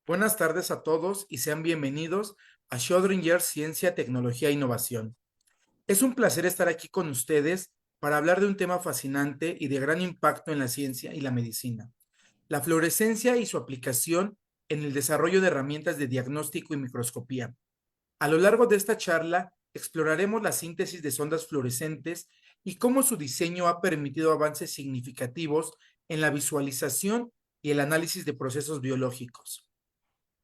Buenas tardes a todos y sean bienvenidos a Schrödinger Ciencia, Tecnología e Innovación. Es un placer estar aquí con ustedes para hablar de un tema fascinante y de gran impacto en la ciencia y la medicina, la fluorescencia y su aplicación en el desarrollo de herramientas de diagnóstico y microscopía. A lo largo de esta charla exploraremos la síntesis de sondas fluorescentes y cómo su diseño ha permitido avances significativos en la visualización y el análisis de procesos biológicos.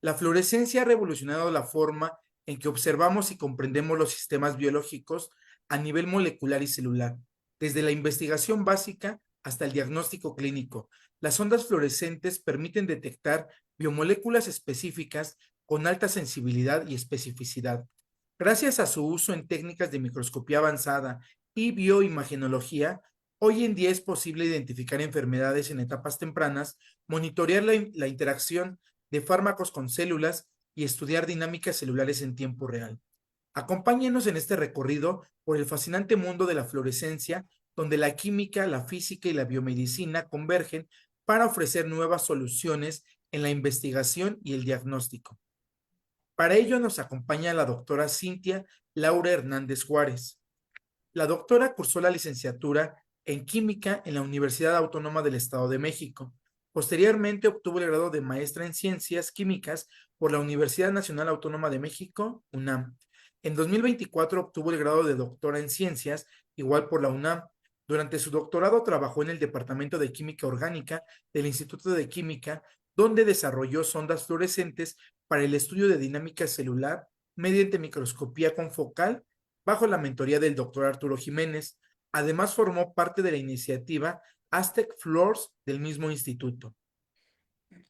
La fluorescencia ha revolucionado la forma en que observamos y comprendemos los sistemas biológicos a nivel molecular y celular, desde la investigación básica hasta el diagnóstico clínico. Las ondas fluorescentes permiten detectar biomoléculas específicas con alta sensibilidad y especificidad. Gracias a su uso en técnicas de microscopía avanzada y bioimagenología, hoy en día es posible identificar enfermedades en etapas tempranas, monitorear la interacción de fármacos con células y estudiar dinámicas celulares en tiempo real. Acompáñenos en este recorrido por el fascinante mundo de la fluorescencia, donde la química, la física y la biomedicina convergen para ofrecer nuevas soluciones en la investigación y el diagnóstico. Para ello nos acompaña la doctora Cintia Laura Hernández Juárez. La doctora cursó la licenciatura en Química en la Universidad Autónoma del Estado de México. Posteriormente obtuvo el grado de maestra en Ciencias Químicas por la Universidad Nacional Autónoma de México, UNAM. En 2024 obtuvo el grado de doctora en Ciencias, igual por la UNAM. Durante su doctorado trabajó en el Departamento de Química Orgánica del Instituto de Química, donde desarrolló sondas fluorescentes para el estudio de dinámica celular mediante microscopía confocal bajo la mentoría del doctor Arturo Jiménez. Además, formó parte de la iniciativa Aztec Floors del mismo instituto.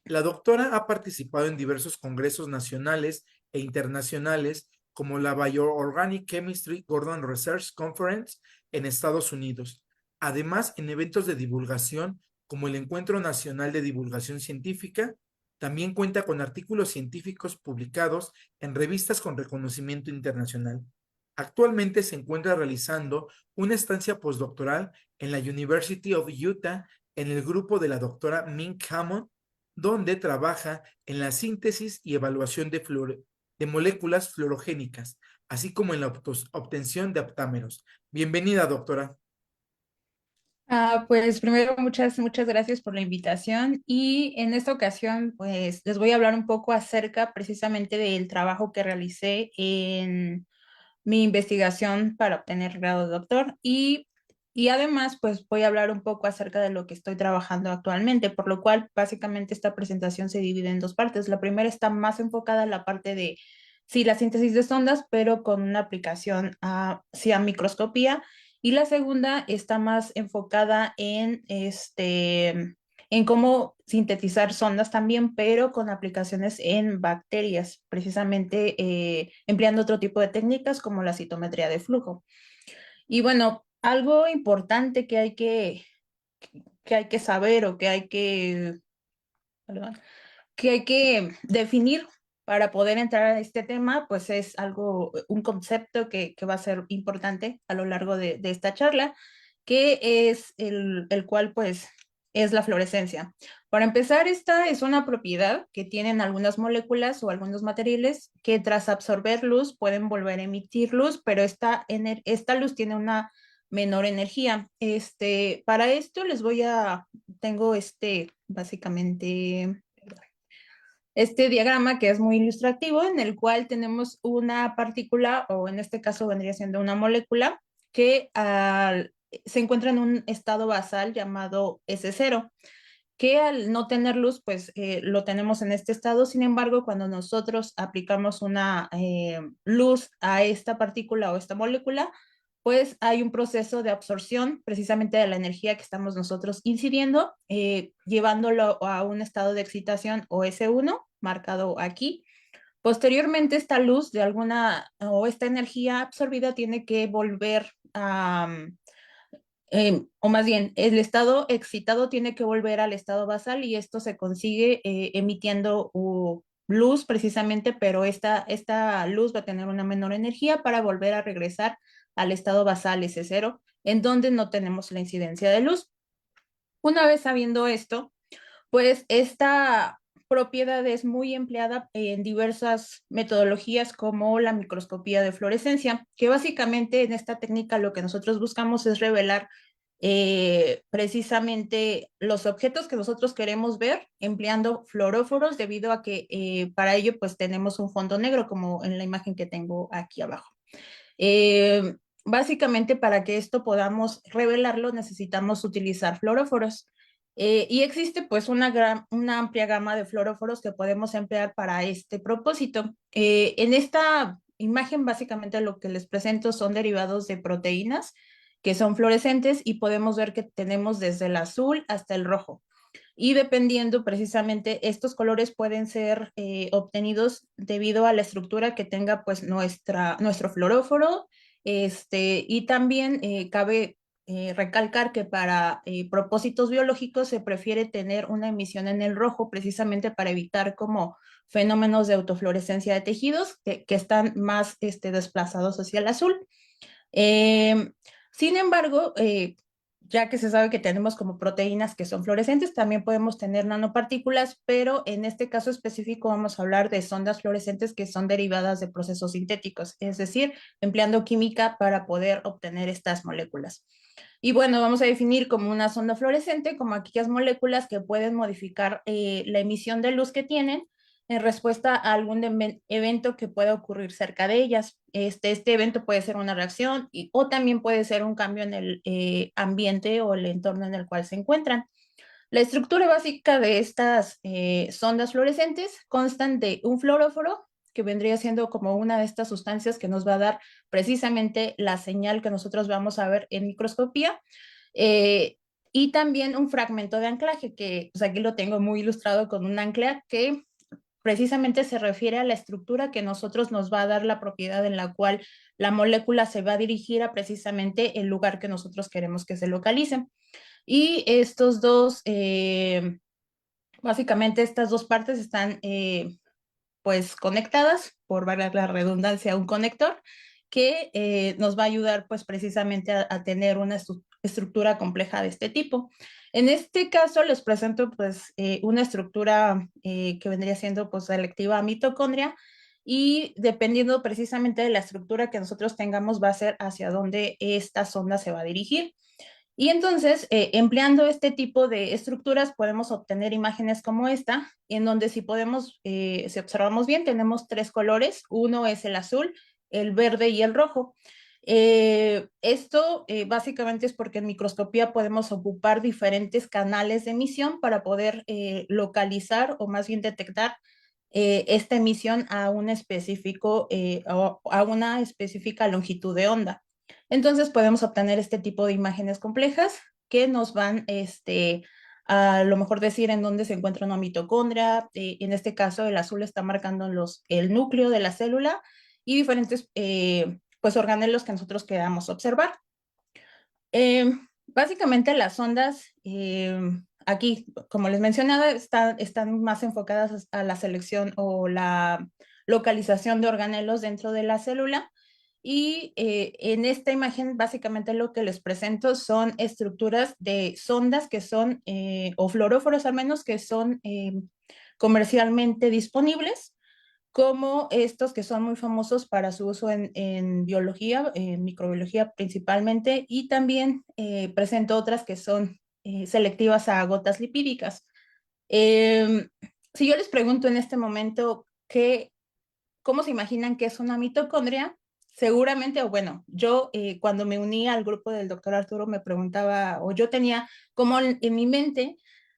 La doctora ha participado en diversos congresos nacionales e internacionales, como la Bioorganic Chemistry Gordon Research Conference en Estados Unidos. Además, en eventos de divulgación, como el Encuentro Nacional de Divulgación Científica, también cuenta con artículos científicos publicados en revistas con reconocimiento internacional. Actualmente se encuentra realizando una estancia postdoctoral en la University of Utah en el grupo de la doctora Mink Hammond, donde trabaja en la síntesis y evaluación de moléculas fluorogénicas, así como en la obtención de aptámeros. Bienvenida, doctora. Pues primero muchas gracias por la invitación y en esta ocasión pues les voy a hablar un poco acerca precisamente del trabajo que realicé en mi investigación para obtener el grado de doctor y además pues voy a hablar un poco acerca de lo que estoy trabajando actualmente, por lo cual básicamente esta presentación se divide en dos partes. La primera está más enfocada en la parte de, sí, la síntesis de sondas, pero con una aplicación sí, a microscopía, y la segunda está más enfocada en cómo sintetizar sondas también, pero con aplicaciones en bacterias, precisamente empleando otro tipo de técnicas como la citometría de flujo. Y bueno, algo importante que hay que saber o perdón, que hay que definir para poder entrar a este tema, pues es algo, un concepto que va a ser importante a lo largo de esta charla, que es el cual pues es la fluorescencia. Para empezar, esta es una propiedad que tienen algunas moléculas o algunos materiales que tras absorber luz pueden volver a emitir luz, pero esta luz tiene una menor energía. Para esto tengo básicamente este diagrama que es muy ilustrativo, en el cual tenemos una partícula, o en este caso vendría siendo una molécula, que se encuentra en un estado basal llamado S0, que al no tener luz, pues lo tenemos en este estado. Sin embargo, cuando nosotros aplicamos una luz a esta partícula o esta molécula, pues hay un proceso de absorción precisamente de la energía que estamos nosotros incidiendo, llevándolo a un estado de excitación o S1, marcado aquí. Posteriormente, esta luz de alguna o esta energía absorbida tiene que volver a, o más bien, el estado excitado tiene que volver al estado basal y esto se consigue emitiendo luz precisamente, pero esta luz va a tener una menor energía para volver a regresar al estado basal S0, en donde no tenemos la incidencia de luz. Una vez sabiendo esto, pues propiedades muy empleada en diversas metodologías como la microscopía de fluorescencia, que básicamente en esta técnica lo que nosotros buscamos es revelar precisamente los objetos que nosotros queremos ver empleando fluoróforos debido a que para ello pues tenemos un fondo negro como en la imagen que tengo aquí abajo. Eh, Básicamente para que esto podamos revelarlo necesitamos utilizar fluoróforos. Y existe pues una amplia gama de fluoróforos que podemos emplear para este propósito. En esta imagen básicamente lo que les presento son derivados de proteínas que son fluorescentes y podemos ver que tenemos desde el azul hasta el rojo. Y dependiendo precisamente, estos colores pueden ser obtenidos debido a la estructura que tenga pues nuestro fluoróforo. Y también cabe recalcar que para propósitos biológicos se prefiere tener una emisión en el rojo precisamente para evitar como fenómenos de autofluorescencia de tejidos que están más desplazados hacia el azul. Eh, Sin embargo, ya que se sabe que tenemos como proteínas que son fluorescentes, también podemos tener nanopartículas, pero en este caso específico vamos a hablar de sondas fluorescentes que son derivadas de procesos sintéticos, es decir, empleando química para poder obtener estas moléculas. Y bueno, vamos a definir como una sonda fluorescente como aquellas moléculas que pueden modificar la emisión de luz que tienen en respuesta a algún evento que pueda ocurrir cerca de ellas. Este evento puede ser una reacción o también puede ser un cambio en el ambiente o el entorno en el cual se encuentran. La estructura básica de estas sondas fluorescentes constan de un fluoróforo, que vendría siendo como una de estas sustancias que nos va a dar precisamente la señal que nosotros vamos a ver en microscopía, eh, y también un fragmento de anclaje, que pues aquí lo tengo muy ilustrado con un ancla que precisamente se refiere a la estructura que nosotros nos va a dar la propiedad en la cual la molécula se va a dirigir a precisamente el lugar que nosotros queremos que se localice. Y básicamente estas dos partes están pues conectadas, por valga la redundancia, un conector que nos va a ayudar pues precisamente a tener una estructura compleja de este tipo. En este caso les presento pues una estructura que vendría siendo pues selectiva a mitocondria y dependiendo precisamente de la estructura que nosotros tengamos va a ser hacia dónde esta sonda se va a dirigir. Y entonces, empleando este tipo de estructuras, podemos obtener imágenes como esta, en donde si observamos bien, tenemos tres colores. Uno es el azul, el verde y el rojo. Esto básicamente es porque en microscopía podemos ocupar diferentes canales de emisión para poder localizar o más bien detectar esta emisión a un específico, a una específica longitud de onda. Entonces podemos obtener este tipo de imágenes complejas que nos van a lo mejor decir en dónde se encuentra una mitocondria. En este caso, el azul está marcando el núcleo de la célula y diferentes pues, organelos que nosotros queramos observar. Básicamente las ondas aquí, como les mencionaba, están más enfocadas a la selección o la localización de organelos dentro de la célula. Y en esta imagen, básicamente lo que les presento son estructuras de sondas que son, o fluoróforos al menos, que son comercialmente disponibles, como estos que son muy famosos para su uso en biología, en microbiología principalmente, y también presento otras que son selectivas a gotas lipídicas. Eh, si yo les pregunto en este momento cómo se imaginan que es una mitocondria, seguramente, o bueno, yo cuando me uní al grupo del doctor Arturo me preguntaba, o yo tenía como en mi mente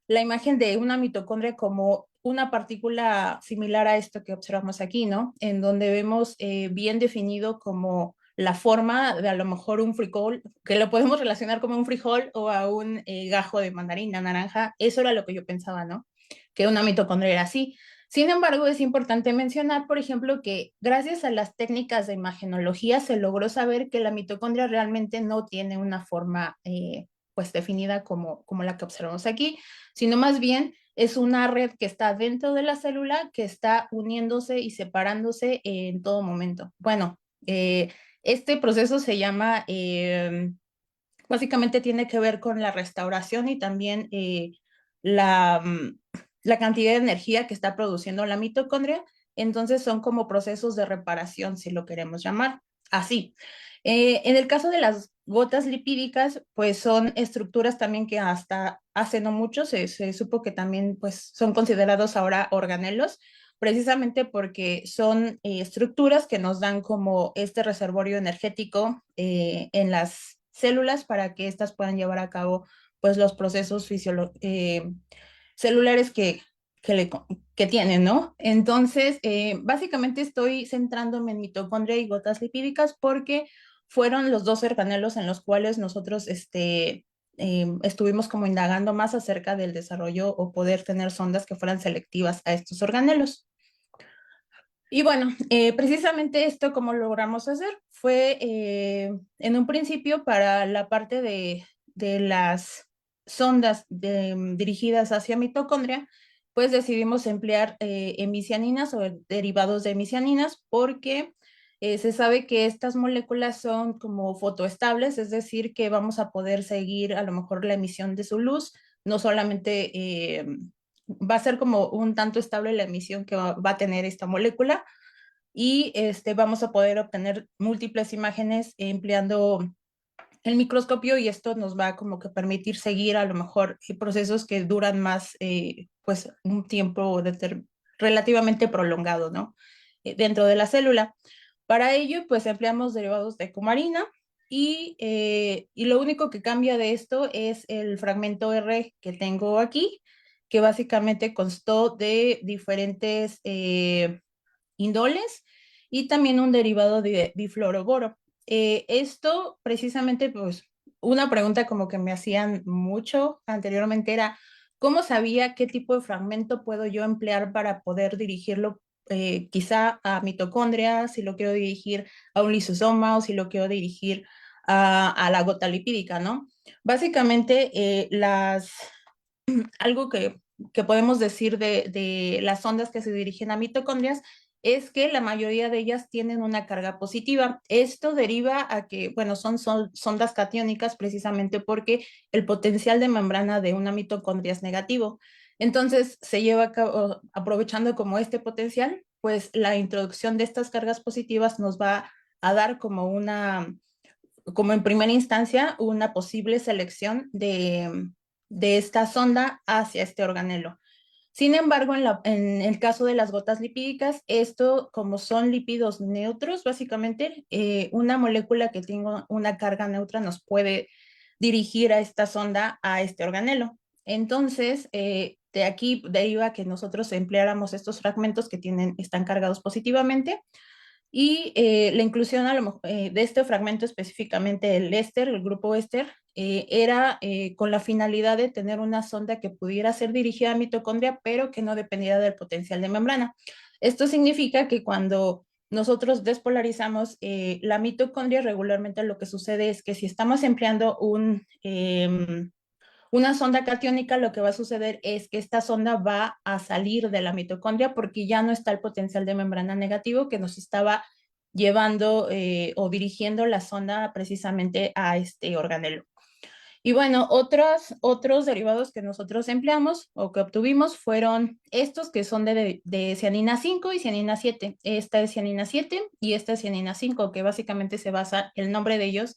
la imagen de una mitocondria como una partícula similar a esto que observamos aquí, ¿no? En donde vemos bien definido como la forma de a lo mejor un frijol, que lo podemos relacionar como un frijol o a un gajo de mandarina naranja. Eso era lo que yo pensaba, ¿no? Que una mitocondria era así. Sin embargo, es importante mencionar, por ejemplo, que gracias a las técnicas de imagenología se logró saber que la mitocondria realmente no tiene una forma pues definida como la que observamos aquí, sino más bien es una red que está dentro de la célula que está uniéndose y separándose en todo momento. Bueno, este proceso se llama, básicamente tiene que ver con la restauración y también la la cantidad de energía que está produciendo la mitocondria. Entonces son como procesos de reparación, si lo queremos llamar así. En el caso de las gotas lipídicas, pues son estructuras también que hasta hace no mucho se supo que también pues son considerados ahora organelos, precisamente porque son estructuras que nos dan como este reservorio energético en las células para que éstas puedan llevar a cabo pues los procesos celulares que, le, que tienen, ¿no? Entonces, básicamente estoy centrándome en mitocondria y gotas lipídicas porque fueron los dos organelos en los cuales nosotros estuvimos como indagando más acerca del desarrollo o poder tener sondas que fueran selectivas a estos organelos. Y bueno, precisamente esto como logramos hacer fue en un principio para la parte de las sondas dirigidas hacia mitocondria, pues decidimos emplear hemicianinas o derivados de hemicianinas porque se sabe que estas moléculas son como fotoestables, es decir, que vamos a poder seguir a lo mejor la emisión de su luz, no solamente va a ser como un tanto estable la emisión que va a tener esta molécula y vamos a poder obtener múltiples imágenes empleando el microscopio y esto nos va como que permitir seguir a lo mejor procesos que duran más, pues un tiempo relativamente prolongado, ¿no? Dentro de la célula. Para ello, pues empleamos derivados de cumarina y lo único que cambia de esto es el fragmento R que tengo aquí, que básicamente constó de diferentes indoles y también un derivado de difluoroboro. Esto precisamente, pues, una pregunta como que me hacían mucho anteriormente era, ¿cómo sabía qué tipo de fragmento puedo yo emplear para poder dirigirlo quizá a mitocondria, si lo quiero dirigir a un lisosoma o si lo quiero dirigir a la gota lipídica, ¿no? Básicamente, algo que podemos decir de las ondas que se dirigen a mitocondrias es que la mayoría de ellas tienen una carga positiva. Esto deriva a que, bueno, son sondas catiónicas precisamente porque el potencial de membrana de una mitocondria es negativo. Entonces, se lleva a cabo, aprovechando como este potencial, pues la introducción de estas cargas positivas nos va a dar como en primera instancia, una posible selección de esta sonda hacia este organelo. Sin embargo, en el caso de las gotas lipídicas, esto, como son lípidos neutros, básicamente, una molécula que tenga una carga neutra nos puede dirigir a esta sonda a este organelo. Entonces, de aquí deriva que nosotros empleáramos estos fragmentos que están cargados positivamente y la inclusión de este fragmento específicamente el éster, el grupo éster, era con la finalidad de tener una sonda que pudiera ser dirigida a mitocondria, pero que no dependiera del potencial de membrana. Esto significa que cuando nosotros despolarizamos la mitocondria, regularmente lo que sucede es que si estamos empleando una sonda catiónica, lo que va a suceder es que esta sonda va a salir de la mitocondria porque ya no está el potencial de membrana negativo que nos estaba llevando o dirigiendo la sonda precisamente a este organelo. Y bueno, otros derivados que nosotros empleamos o que obtuvimos fueron estos que son de cianina 5 y cianina 7. Esta es cianina 7 y esta es cianina 5, que básicamente se basa el nombre de ellos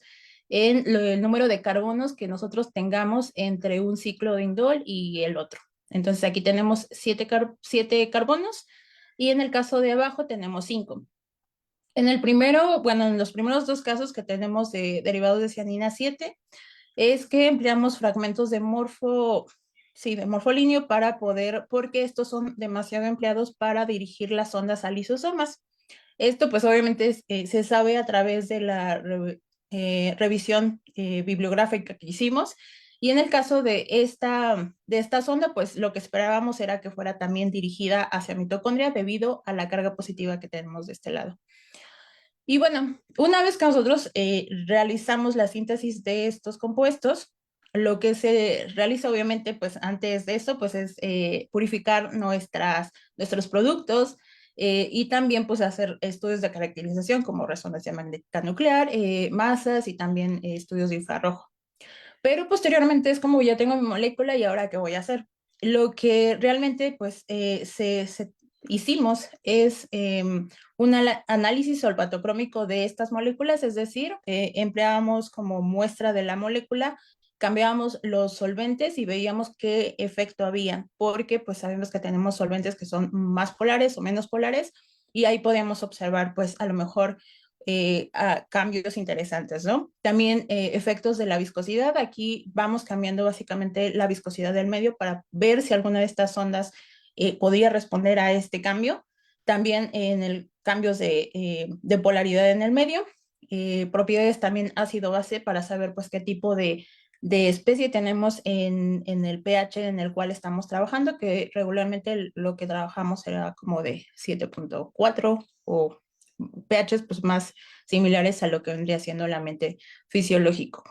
en el número de carbonos que nosotros tengamos entre un ciclo de indol y el otro. Entonces aquí tenemos 7 carbonos y en el caso de abajo tenemos 5. En el primero, bueno, en los primeros dos casos que tenemos de derivados de cianina 7, es que empleamos fragmentos sí, de morfolíneo para poder, porque estos son demasiado empleados para dirigir las ondas a lisosomas. Esto pues obviamente se sabe a través de la revisión bibliográfica que hicimos. Y en el caso de esta sonda, pues lo que esperábamos era que fuera también dirigida hacia mitocondria debido a la carga positiva que tenemos de este lado. Y bueno, una vez que nosotros realizamos la síntesis de estos compuestos, lo que se realiza obviamente pues antes de eso pues es purificar nuestros productos y también pues hacer estudios de caracterización como resonancia magnética nuclear, masas y también estudios de infrarrojo. Pero posteriormente es como ya tengo mi molécula y ahora qué voy a hacer. lo que realmente pues hicimos es un análisis olfatocrómico de estas moléculas, es decir, empleábamos como muestra de la molécula, cambiábamos los solventes y veíamos qué efecto había, porque pues sabemos que tenemos solventes que son más polares o menos polares, y ahí podíamos observar pues a lo mejor a cambios interesantes, ¿no? También efectos de la viscosidad. Aquí vamos cambiando básicamente la viscosidad del medio para ver si alguna de estas ondas podía responder a este cambio. También en el cambios de polaridad en el medio. Propiedades también ácido-base para saber pues qué tipo de especie tenemos en el pH en el cual estamos trabajando, que regularmente lo que trabajamos era como de 7.4 o pHs pues más similares a lo que vendría siendo el ambiente fisiológico.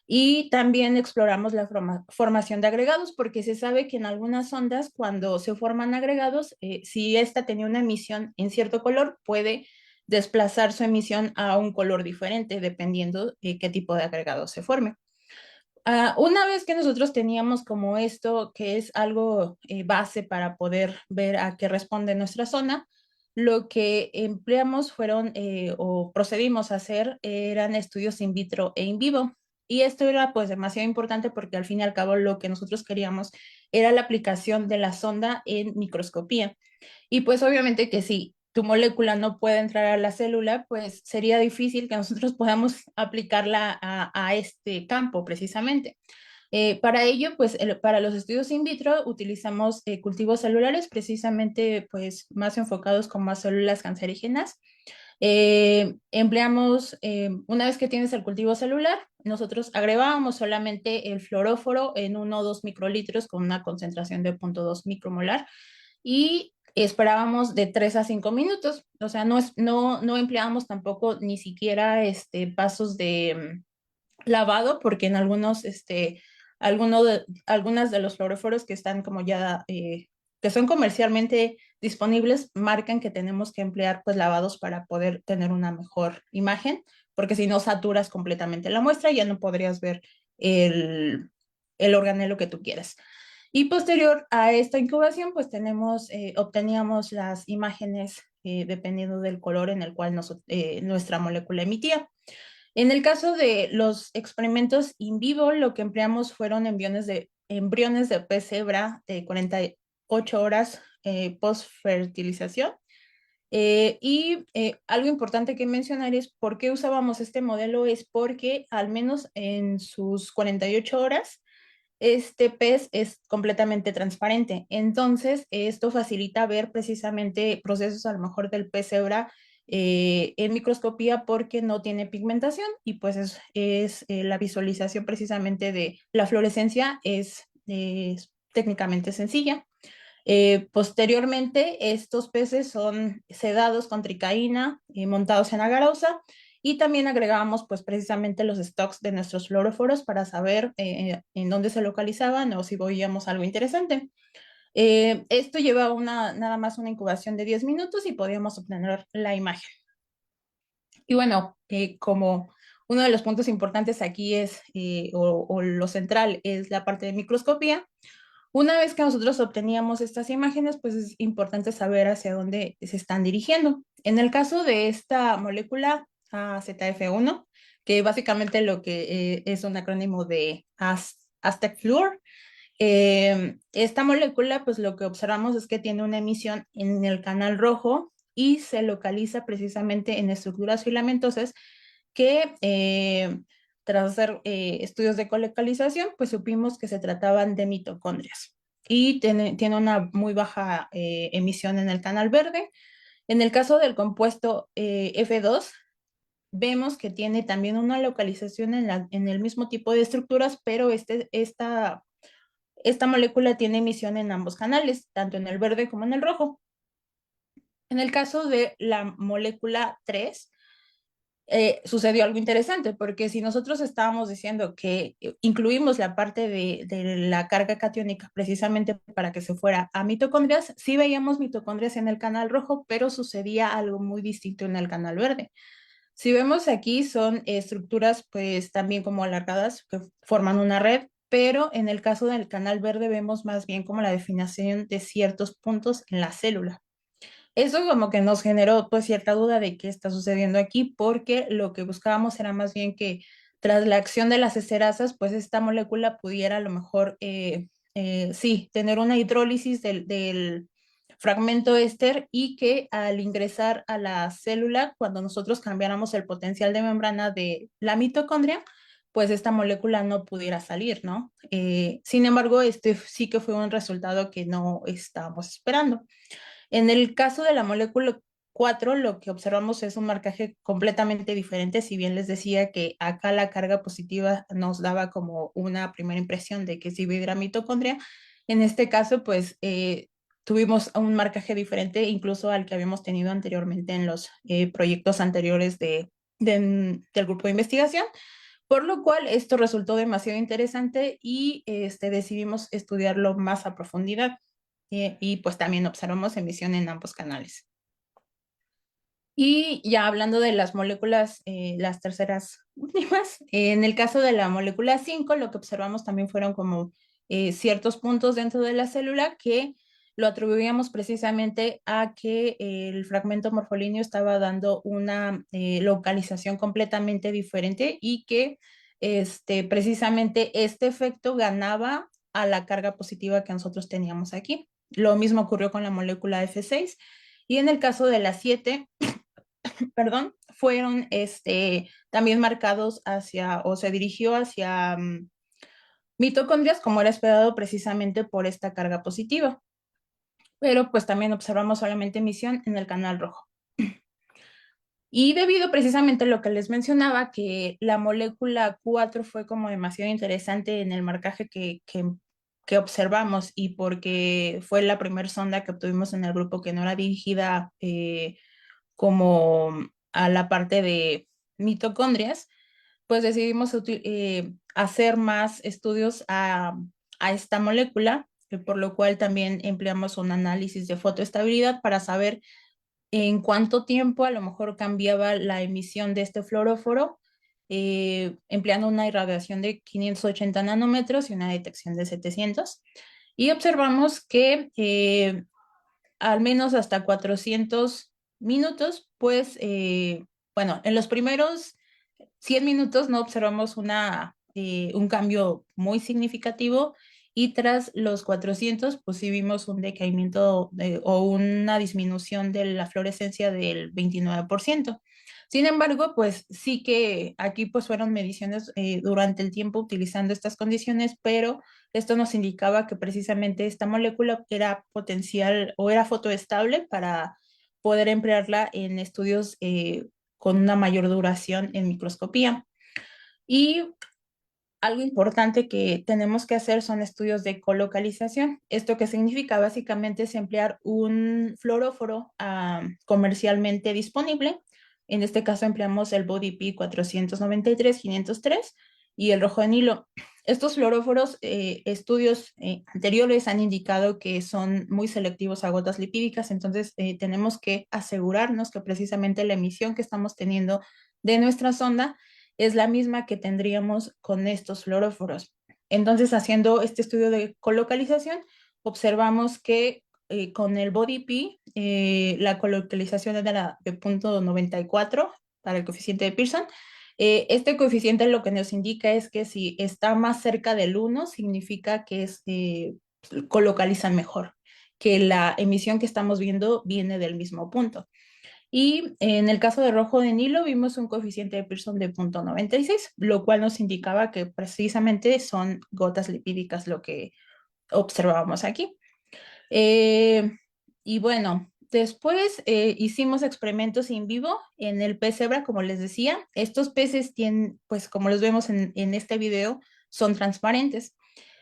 Y también exploramos la formación de agregados, porque se sabe que en algunas ondas, cuando se forman agregados, si esta tenía una emisión en cierto color, puede desplazar su emisión a un color diferente, dependiendo de qué tipo de agregado se forme. Una vez que nosotros teníamos como esto, que es algo base para poder ver a qué responde nuestra zona, lo que empleamos fueron o procedimos a hacer eran estudios in vitro e in vivo. Y esto era pues demasiado importante porque al fin y al cabo lo que nosotros queríamos era la aplicación de la sonda en microscopía. Y pues obviamente que si tu molécula no puede entrar a la célula, pues sería difícil que nosotros podamos aplicarla a este campo precisamente. Para ello, pues para los estudios in vitro utilizamos cultivos celulares precisamente pues más enfocados como a células cancerígenas. Empleamos, una vez que tienes el cultivo celular, nosotros agregábamos solamente el fluoróforo en 1 o 2 microlitros con una concentración de 0.2 micromolar y esperábamos de 3 a 5 minutos. O sea, no empleábamos tampoco ni siquiera pasos de lavado, porque en algunas de los fluoróforos que están como ya, que son comercialmente disponibles, marcan que tenemos que emplear pues lavados para poder tener una mejor imagen, porque si no saturas completamente la muestra y ya no podrías ver el, el organelo que tú quieras. Y posterior a esta incubación, pues obteníamos las imágenes dependiendo del color en el cual nuestra molécula emitía. En el caso de los experimentos in vivo, lo que empleamos fueron embriones de pez cebra de 48 horas post-fertilización. Algo importante que mencionar es por qué usábamos este modelo, es porque al menos en sus 48 horas, este pez es completamente transparente. Entonces, esto facilita ver precisamente procesos a lo mejor del pez cebra en microscopía porque no tiene pigmentación y pues la visualización precisamente de la fluorescencia es técnicamente sencilla. Posteriormente, estos peces son sedados con tricaína y montados en agarosa y también agregamos pues precisamente los stocks de nuestros fluoróforos para saber en dónde se localizaban o si veíamos algo interesante. Esto lleva nada más una incubación de 10 minutos y podíamos obtener la imagen. Y bueno, como uno de los puntos importantes aquí o lo central es la parte de microscopía. Una vez que nosotros obteníamos estas imágenes, pues es importante saber hacia dónde se están dirigiendo. En el caso de esta molécula AZF1, que básicamente lo que es un acrónimo de Aztec Fluor, esta molécula, pues lo que observamos es que tiene una emisión en el canal rojo y se localiza precisamente en estructuras filamentosas que tras hacer estudios de colocalización, pues supimos que se trataban de mitocondrias y tiene una muy baja emisión en el canal verde. En el caso del compuesto F2, vemos que tiene también una localización en el mismo tipo de estructuras, pero esta molécula tiene emisión en ambos canales, tanto en el verde como en el rojo. En el caso de la molécula 3, sucedió algo interesante, porque si nosotros estábamos diciendo que incluimos la parte de la carga catiónica precisamente para que se fuera a mitocondrias, sí veíamos mitocondrias en el canal rojo, pero sucedía algo muy distinto en el canal verde. Si vemos aquí son estructuras pues también como alargadas que forman una red pero en el caso del canal verde vemos más bien como la definición de ciertos puntos en la célula. Eso como que nos generó pues cierta duda de qué está sucediendo aquí, porque lo que buscábamos era más bien que tras la acción de las esterasas, pues esta molécula pudiera a lo mejor, sí, tener una hidrólisis del fragmento éster y que al ingresar a la célula, cuando nosotros cambiáramos el potencial de membrana de la mitocondria, pues esta molécula no pudiera salir, ¿no? Sin embargo, este sí que fue un resultado que no estábamos esperando. En el caso de la molécula 4, lo que observamos es un marcaje completamente diferente, si bien les decía que acá la carga positiva nos daba como una primera impresión de que sí hubiera mitocondria, en este caso pues tuvimos un marcaje diferente incluso al que habíamos tenido anteriormente en los proyectos anteriores del grupo de investigación, por lo cual esto resultó demasiado interesante y decidimos estudiarlo más a profundidad. Y pues también observamos emisión en ambos canales. Y ya hablando de las moléculas, las terceras últimas, en el caso de la molécula 5, lo que observamos también fueron como ciertos puntos dentro de la célula que lo atribuíamos precisamente a que el fragmento morfolíneo estaba dando una localización completamente diferente y que precisamente este efecto ganaba a la carga positiva que nosotros teníamos aquí. Lo mismo ocurrió con la molécula F6 y en el caso de la 7, perdón, fueron también marcados hacia o se dirigió hacia mitocondrias como era esperado precisamente por esta carga positiva. Pero pues también observamos solamente emisión en el canal rojo. Y debido precisamente a lo que les mencionaba, que la molécula 4 fue como demasiado interesante en el marcaje que observamos y porque fue la primera sonda que obtuvimos en el grupo que no era dirigida como a la parte de mitocondrias, pues decidimos hacer más estudios a esta molécula, por lo cual también empleamos un análisis de fotoestabilidad para saber en cuánto tiempo a lo mejor cambiaba la emisión de este fluoróforo, empleando una irradiación de 580 nanómetros y una detección de 700. Y observamos que al menos hasta 400 minutos, pues, bueno, en los primeros 100 minutos no observamos un cambio muy significativo y tras los 400, pues sí vimos un decaimiento o una disminución de la fluorescencia del 29%. Sin embargo, pues sí que aquí pues fueron mediciones durante el tiempo utilizando estas condiciones, pero esto nos indicaba que precisamente esta molécula era potencial o era fotoestable para poder emplearla en estudios con una mayor duración en microscopía. Y algo importante que tenemos que hacer son estudios de colocalización. ¿Esto qué significa? Básicamente es emplear un fluoróforo comercialmente disponible. En este caso empleamos el Body P 493-503 y el rojo de Nilo. Estos fluoróforos, estudios anteriores han indicado que son muy selectivos a gotas lipídicas, entonces tenemos que asegurarnos que precisamente la emisión que estamos teniendo de nuestra sonda es la misma que tendríamos con estos fluoróforos. Entonces, haciendo este estudio de colocalización, observamos que con el Body P, la colocalización era de 0.94 para el coeficiente de Pearson. Este coeficiente lo que nos indica es que si está más cerca del 1, significa que colocalizan mejor, que la emisión que estamos viendo viene del mismo punto. Y en el caso de rojo de Nilo vimos un coeficiente de Pearson de 0.96, lo cual nos indicaba que precisamente son gotas lipídicas lo que observábamos aquí. Eh, y bueno, después hicimos experimentos in vivo en el pez cebra, como les decía. Estos peces tienen, pues como los vemos en este video, son transparentes.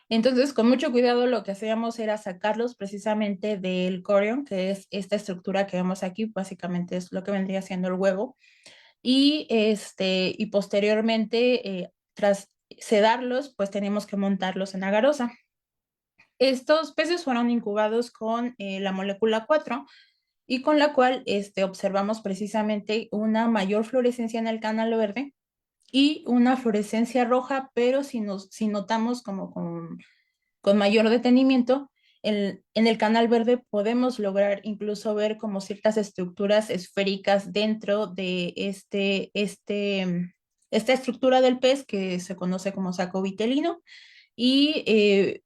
Entonces, con mucho cuidado, lo que hacíamos era sacarlos precisamente del corion, que es esta estructura que vemos aquí, básicamente es lo que vendría siendo el huevo, y posteriormente, tras sedarlos, pues teníamos que montarlos en agarosa. Estos peces fueron incubados con la molécula 4 y con la cual observamos precisamente una mayor fluorescencia en el canal verde y una fluorescencia roja, pero si notamos como con mayor detenimiento, en el canal verde podemos lograr incluso ver como ciertas estructuras esféricas dentro de esta estructura del pez que se conoce como saco vitelino. Y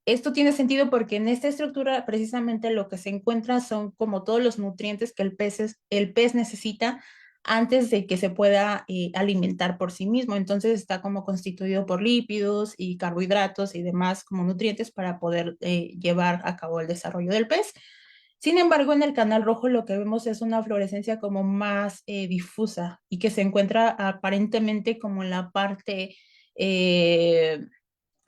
esto tiene sentido porque en esta estructura precisamente lo que se encuentra son como todos los nutrientes que el pez necesita antes de que se pueda alimentar por sí mismo. Entonces está como constituido por lípidos y carbohidratos y demás como nutrientes para poder llevar a cabo el desarrollo del pez. Sin embargo, en el canal rojo lo que vemos es una fluorescencia como más difusa y que se encuentra aparentemente como en la parte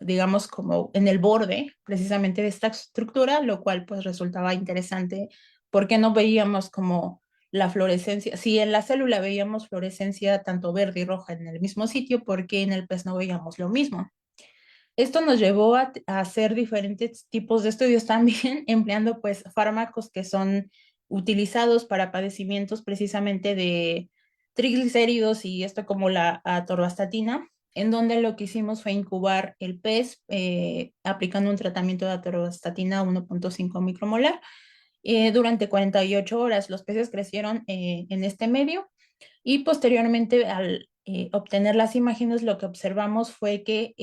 digamos, como en el borde precisamente de esta estructura, lo cual pues resultaba interesante porque no veíamos como la fluorescencia, si en la célula veíamos fluorescencia tanto verde y roja en el mismo sitio, ¿por qué en el pez no veíamos lo mismo? Esto nos llevó a hacer diferentes tipos de estudios también, empleando pues fármacos que son utilizados para padecimientos precisamente de triglicéridos y esto como la atorvastatina, en donde lo que hicimos fue incubar el pez aplicando un tratamiento de atorvastatina 1.5 micromolar durante 48 horas. Los peces crecieron en este medio y posteriormente al obtener las imágenes lo que observamos fue que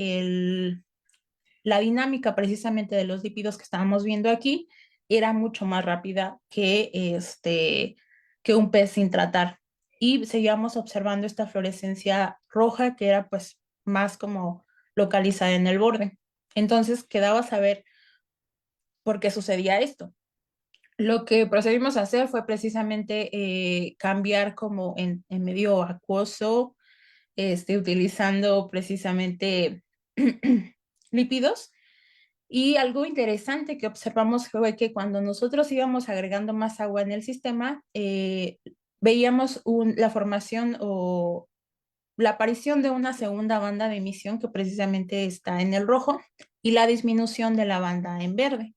la dinámica precisamente de los lípidos que estábamos viendo aquí era mucho más rápida que un pez sin tratar. Y seguíamos observando esta fluorescencia roja que era pues más como localizada en el borde. Entonces quedaba saber por qué sucedía esto. Lo que procedimos a hacer fue precisamente cambiar como en medio acuoso, utilizando precisamente lípidos. Y algo interesante que observamos fue que cuando nosotros íbamos agregando más agua en el sistema, veíamos la formación o la aparición de una segunda banda de emisión que precisamente está en el rojo y la disminución de la banda en verde.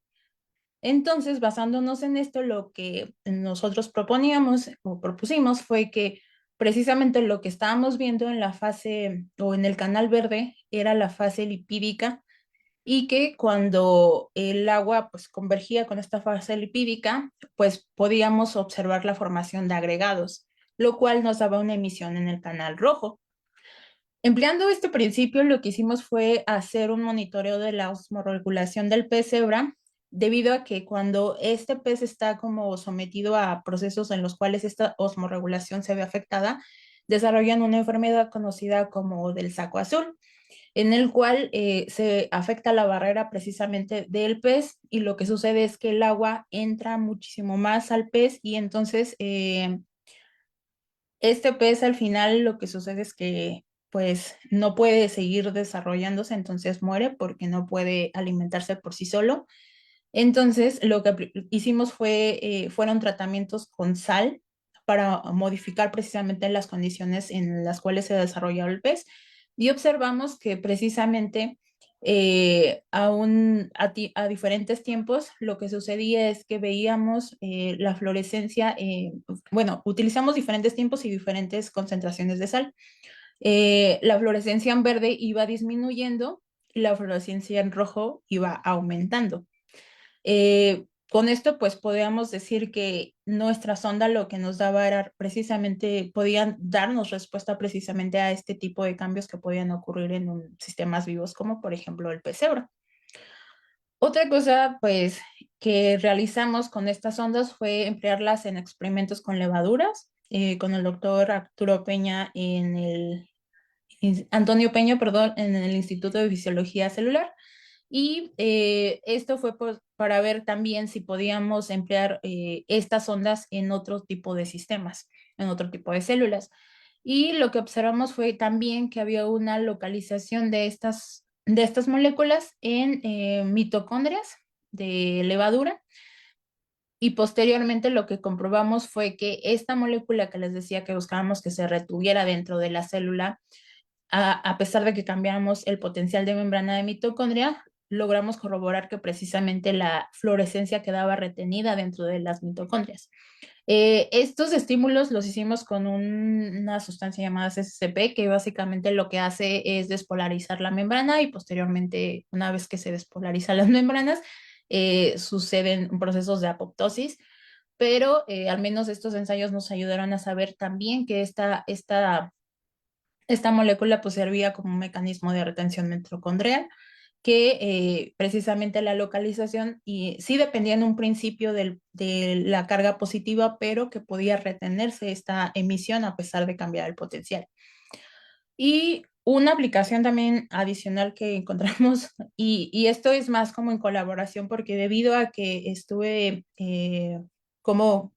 Entonces, basándonos en esto, lo que nosotros proponíamos o propusimos fue que precisamente lo que estábamos viendo en la fase o en el canal verde era la fase lipídica y que cuando el agua pues convergía con esta fase lipídica, pues podíamos observar la formación de agregados, lo cual nos daba una emisión en el canal rojo. Empleando este principio, lo que hicimos fue hacer un monitoreo de la osmorregulación del pez cebra, debido a que cuando este pez está como sometido a procesos en los cuales esta osmorregulación se ve afectada, desarrollan una enfermedad conocida como del saco azul, en el cual se afecta la barrera precisamente del pez y lo que sucede es que el agua entra muchísimo más al pez y entonces este pez al final lo que sucede es que pues no puede seguir desarrollándose, entonces muere porque no puede alimentarse por sí solo. Entonces lo que hicimos fueron tratamientos con sal para modificar precisamente las condiciones en las cuales se desarrollaba el pez y observamos que precisamente a diferentes tiempos lo que sucedía es que veíamos la fluorescencia, bueno, utilizamos diferentes tiempos y diferentes concentraciones de sal. La fluorescencia en verde iba disminuyendo y la fluorescencia en rojo iba aumentando. Con esto, pues podríamos decir que nuestra sonda lo que nos daba era precisamente, podían darnos respuesta precisamente a este tipo de cambios que podían ocurrir en sistemas vivos, como por ejemplo el pecebro. Otra cosa, pues, que realizamos con estas ondas fue emplearlas en experimentos con levaduras, con el doctor Arturo Peña Antonio Peña, perdón, en el Instituto de Fisiología Celular. Y esto fue pues, para ver también si podíamos emplear estas ondas en otro tipo de sistemas, en otro tipo de células. Y lo que observamos fue también que había una localización de estas moléculas en mitocondrias de levadura. Y posteriormente lo que comprobamos fue que esta molécula que les decía que buscábamos que se retuviera dentro de la célula, a pesar de que cambiamos el potencial de membrana de mitocondria, logramos corroborar que precisamente la fluorescencia quedaba retenida dentro de las mitocondrias. Estos estímulos los hicimos con una sustancia llamada CCCP, que básicamente lo que hace es despolarizar la membrana y posteriormente, una vez que se despolarizan las membranas, suceden procesos de apoptosis, pero al menos estos ensayos nos ayudaron a saber también que esta molécula pues servía como un mecanismo de retención mitocondrial que precisamente la localización y sí dependía en un principio de la carga positiva, pero que podía retenerse esta emisión a pesar de cambiar el potencial. Y una aplicación también adicional que encontramos, y esto es más como en colaboración, porque debido a que estuve como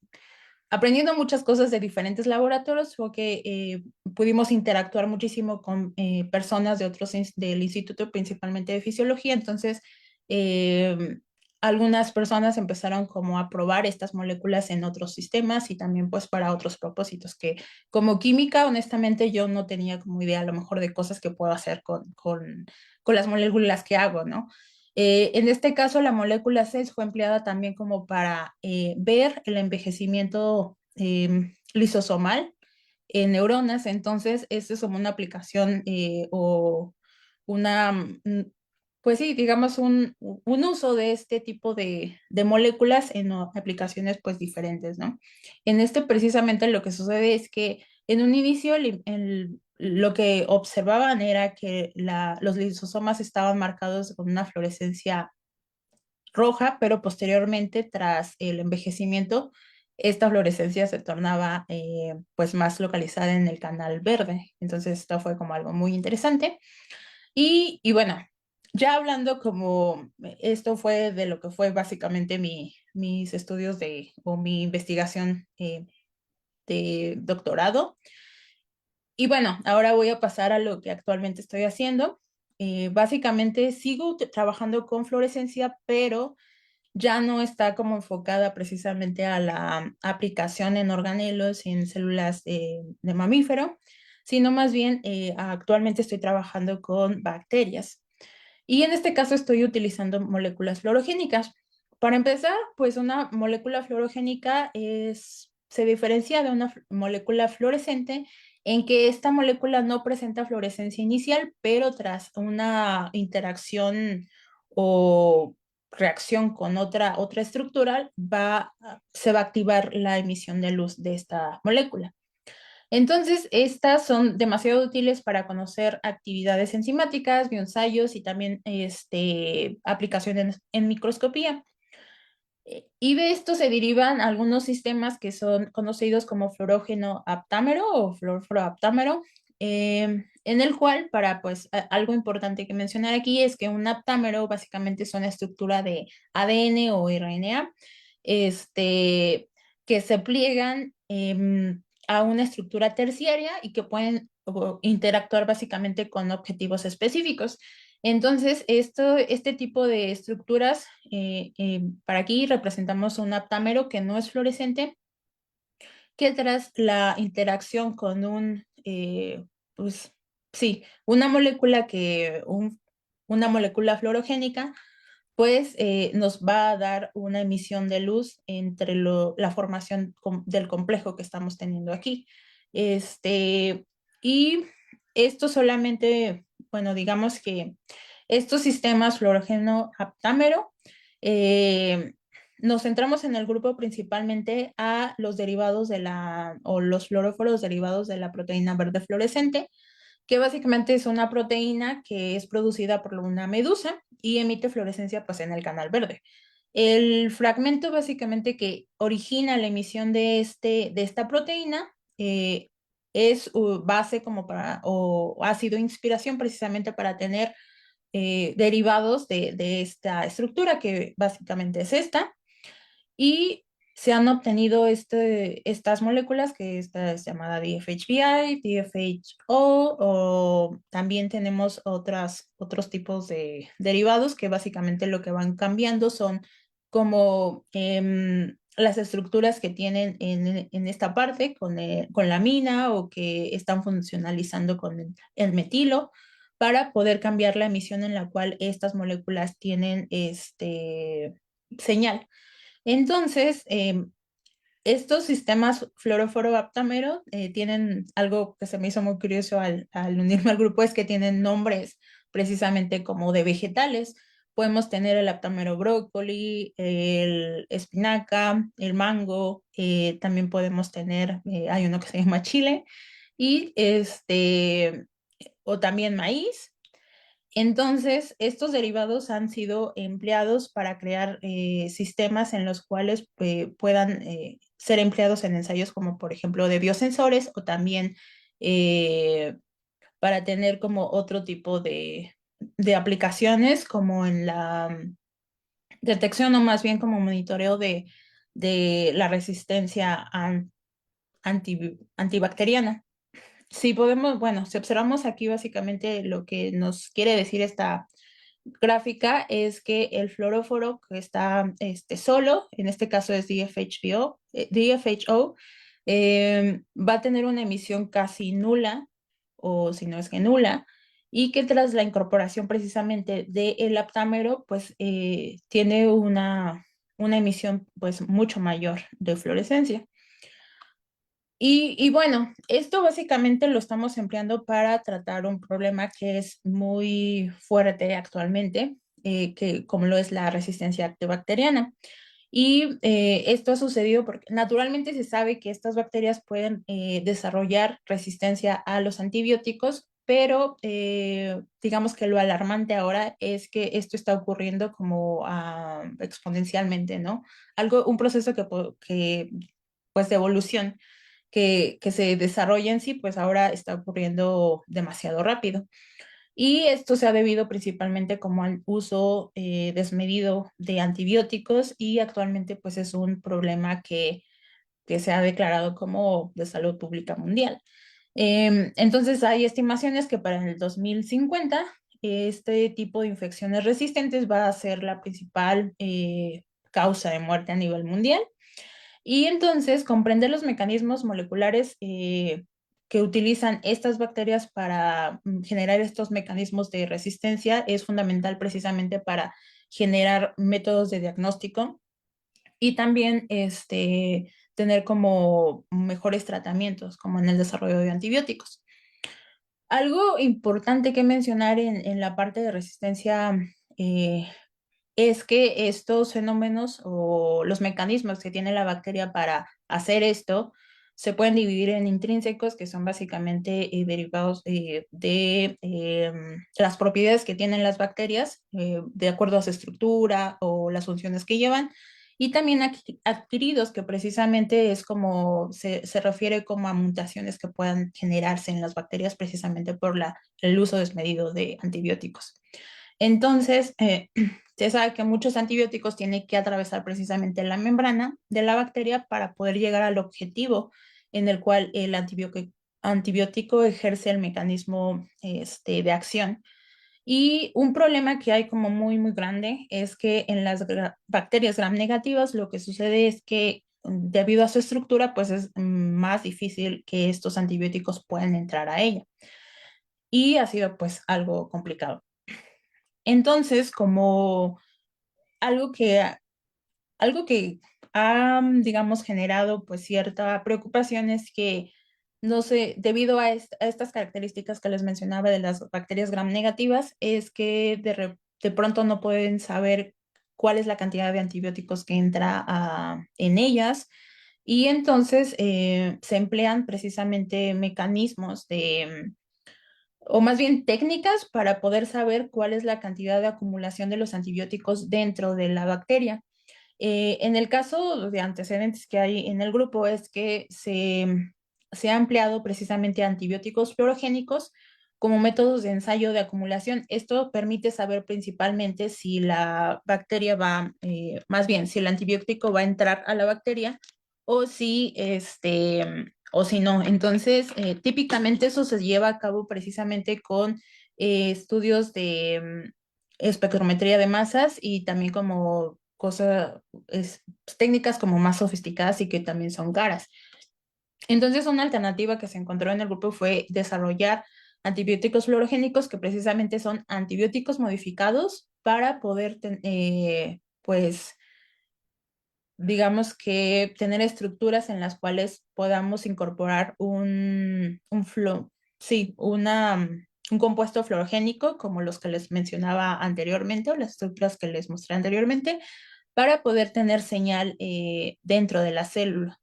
aprendiendo muchas cosas de diferentes laboratorios, fue que pudimos interactuar muchísimo con personas de otros del instituto, principalmente de fisiología. Entonces, eh, algunas personas empezaron como a probar estas moléculas en otros sistemas y también pues para otros propósitos, que como química, honestamente, yo no tenía como idea a lo mejor de cosas que puedo hacer con las moléculas que hago, ¿no? En este caso, la molécula 6 fue empleada también como para ver el envejecimiento lisosomal en neuronas. Entonces, esto es como una aplicación o una, pues sí, digamos, un uso de este tipo de moléculas en aplicaciones pues diferentes, ¿no? En este precisamente lo que sucede es que en un inicio lo que observaban era que los lisosomas estaban marcados con una fluorescencia roja, pero posteriormente, tras el envejecimiento, esta fluorescencia se tornaba pues más localizada en el canal verde. Entonces esto fue como algo muy interesante. Y bueno, ya hablando como esto fue de lo que fue básicamente mis estudios o mi investigación de doctorado. Y bueno, ahora voy a pasar a lo que actualmente estoy haciendo. Básicamente sigo trabajando con fluorescencia, pero ya no está como enfocada precisamente a la aplicación en organelos y en células de mamífero, sino más bien actualmente estoy trabajando con bacterias. Y en este caso estoy utilizando moléculas fluorogénicas. Para empezar, pues una molécula fluorogénica se diferencia de una molécula fluorescente en que esta molécula no presenta fluorescencia inicial, pero tras una interacción o reacción con otra estructura, se va a activar la emisión de luz de esta molécula. Entonces, estas son demasiado útiles para conocer actividades enzimáticas, bioensayos y también aplicaciones en microscopía. Y de esto se derivan algunos sistemas que son conocidos como fluorógeno aptámero o fluorofluoroaptámero, en el cual, para pues algo importante que mencionar aquí es que un aptámero básicamente es una estructura de ADN o RNA, que se pliegan a una estructura terciaria y que pueden interactuar básicamente con objetivos específicos. Entonces, este tipo de estructuras, para aquí representamos un aptámero que no es fluorescente, que tras la interacción con pues sí, una molécula fluorogénica, pues nos va a dar una emisión de luz entre la formación del complejo que estamos teniendo aquí. Este, y esto solamente, bueno, digamos que estos sistemas fluorógeno aptámero, eh, nos centramos en el grupo principalmente a los derivados o los fluoróforos derivados de la proteína verde fluorescente, que básicamente es una proteína que es producida por una medusa y emite fluorescencia pues en el canal verde. El fragmento básicamente que origina la emisión de esta proteína es base como o ha sido inspiración precisamente para tener derivados de esta estructura que básicamente es esta. Y se han obtenido estas moléculas, que esta es llamada DFHBI, DFHO, o también tenemos otros tipos de derivados que básicamente lo que van cambiando son como las estructuras que tienen en esta parte con la amina o que están funcionalizando con el metilo para poder cambiar la emisión en la cual estas moléculas tienen señal. Entonces, Estos sistemas fluoróforo-aptámero tienen algo que se me hizo muy curioso al unirme al grupo, es que tienen nombres precisamente como de vegetales. Podemos tener el aptámero brócoli, el espinaca, el mango, también podemos tener, hay uno que se llama chile, y o también maíz. Entonces, estos derivados han sido empleados para crear sistemas en los cuales puedan ser empleados en ensayos como, por ejemplo, de biosensores o también eh, para tener como otro tipo de aplicaciones como en la detección o más bien como monitoreo de la resistencia antibacteriana. Si podemos, bueno, si observamos aquí básicamente lo que nos quiere decir esta gráfica es que el fluoróforo que está solo, en este caso es DFHO, va a tener una emisión casi nula, o si no es que nula, y que tras la incorporación precisamente del aptámero, pues tiene una emisión pues mucho mayor de fluorescencia. Y bueno, esto básicamente lo estamos empleando para tratar un problema que es muy fuerte actualmente, que como lo es la resistencia antibacteriana. Y esto ha sucedido porque naturalmente se sabe que estas bacterias pueden desarrollar resistencia a los antibióticos, pero digamos que lo alarmante ahora es que esto está ocurriendo como exponencialmente, ¿no? Un proceso que pues de evolución que se desarrolla en sí, pues ahora está ocurriendo demasiado rápido. Y esto se ha debido principalmente como al uso desmedido de antibióticos y actualmente pues es un problema que se ha declarado como de salud pública mundial. Entonces hay estimaciones que para el 2050 este tipo de infecciones resistentes va a ser la principal causa de muerte a nivel mundial. Y entonces comprender los mecanismos moleculares que utilizan estas bacterias para generar estos mecanismos de resistencia es fundamental precisamente para generar métodos de diagnóstico y también tener como mejores tratamientos, como en el desarrollo de antibióticos. Algo importante que mencionar en la parte de resistencia eh, es que estos fenómenos o los mecanismos que tiene la bacteria para hacer esto se pueden dividir en intrínsecos, que son básicamente derivados de las propiedades que tienen las bacterias, de acuerdo a su estructura o las funciones que llevan, y también adquiridos, que precisamente es como se refiere como a mutaciones que puedan generarse en las bacterias precisamente por el uso desmedido de antibióticos. Entonces, se sabe que muchos antibióticos tienen que atravesar precisamente la membrana de la bacteria para poder llegar al objetivo en el cual el antibiótico ejerce el mecanismo de acción. Y un problema que hay como muy, muy grande es que en las bacterias gram negativas lo que sucede es que debido a su estructura, pues es más difícil que estos antibióticos puedan entrar a ella. Y ha sido pues algo complicado. Entonces, como algo que, algo que ha, digamos, generado pues cierta preocupación es que, no sé, debido a estas características que les mencionaba de las bacterias gram negativas, es que de pronto no pueden saber cuál es la cantidad de antibióticos que entra en ellas. Y entonces se emplean precisamente mecanismos o más bien técnicas para poder saber cuál es la cantidad de acumulación de los antibióticos dentro de la bacteria. En el caso de antecedentes que hay en el grupo es que se ha empleado precisamente antibióticos fluorogénicos como métodos de ensayo de acumulación. Esto permite saber principalmente si la bacteria va, más bien, si el antibiótico va a entrar a la bacteria o o si no. Entonces, típicamente eso se lleva a cabo precisamente con estudios de espectrometría de masas y también como cosas, técnicas como más sofisticadas y que también son caras. Entonces, una alternativa que se encontró en el grupo fue desarrollar antibióticos fluorogénicos, que precisamente son antibióticos modificados para poder, pues, digamos que tener estructuras en las cuales podamos incorporar sí, un compuesto fluorogénico, como los que les mencionaba anteriormente, o las estructuras que les mostré anteriormente, para poder tener señal dentro de la célula.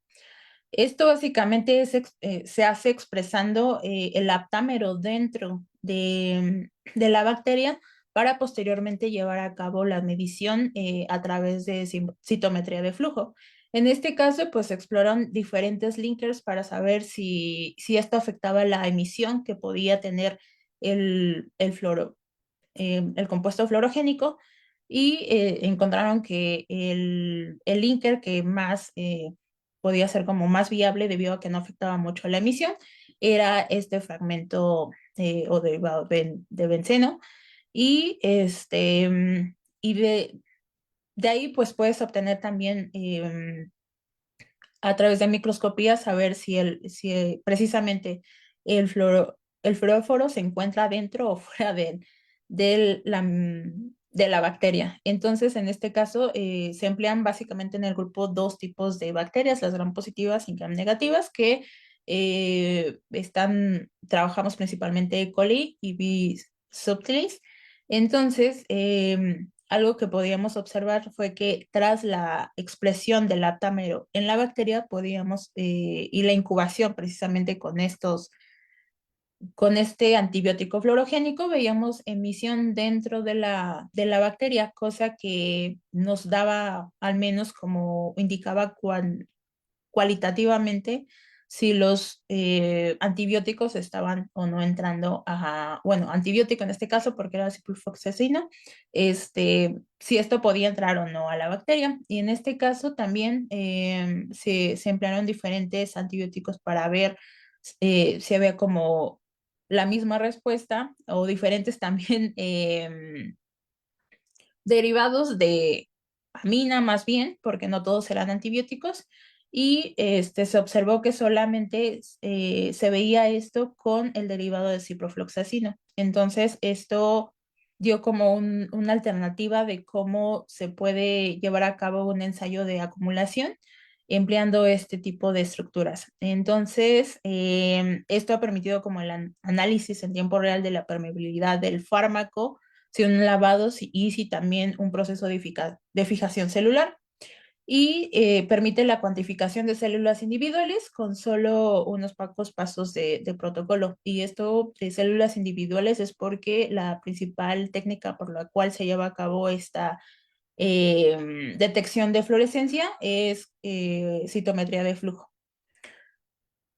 Esto básicamente se hace expresando el aptámero dentro de la bacteria para posteriormente llevar a cabo la medición a través de citometría de flujo. En este caso, pues se exploran diferentes linkers para saber si esto afectaba la emisión que podía tener el compuesto fluorogénico y encontraron que el linker que más podía ser como más viable debido a que no afectaba mucho la emisión era este fragmento o derivado de benceno y y de ahí pues puedes obtener también a través de microscopía saber si precisamente el fluoróforo se encuentra dentro o fuera de la bacteria. Entonces, en este caso, se emplean básicamente en el grupo dos tipos de bacterias, las gram positivas y gram negativas, que trabajamos principalmente E. coli y B. subtilis. Entonces, algo que podíamos observar fue que tras la expresión del aptámero en la bacteria, y la incubación precisamente con este antibiótico fluorogénico, veíamos emisión dentro de la bacteria, cosa que nos daba, al menos como indicaba cualitativamente, si los antibióticos estaban o no entrando bueno, antibiótico en este caso porque era ciprofloxacino, si esto podía entrar o no a la bacteria. Y en este caso también se emplearon diferentes antibióticos para ver si había como la misma respuesta o diferentes también derivados de amina más bien, porque no todos eran antibióticos, y se observó que solamente se veía esto con el derivado de ciprofloxacino. Entonces, esto dio como una alternativa de cómo se puede llevar a cabo un ensayo de acumulación empleando este tipo de estructuras. Entonces, esto ha permitido como el análisis en tiempo real de la permeabilidad del fármaco, si un lavado y si también un proceso de fijación celular. Y permite la cuantificación de células individuales con solo unos pocos pasos de protocolo. Y esto de células individuales es porque la principal técnica por la cual se lleva a cabo esta detección de fluorescencia es citometría de flujo.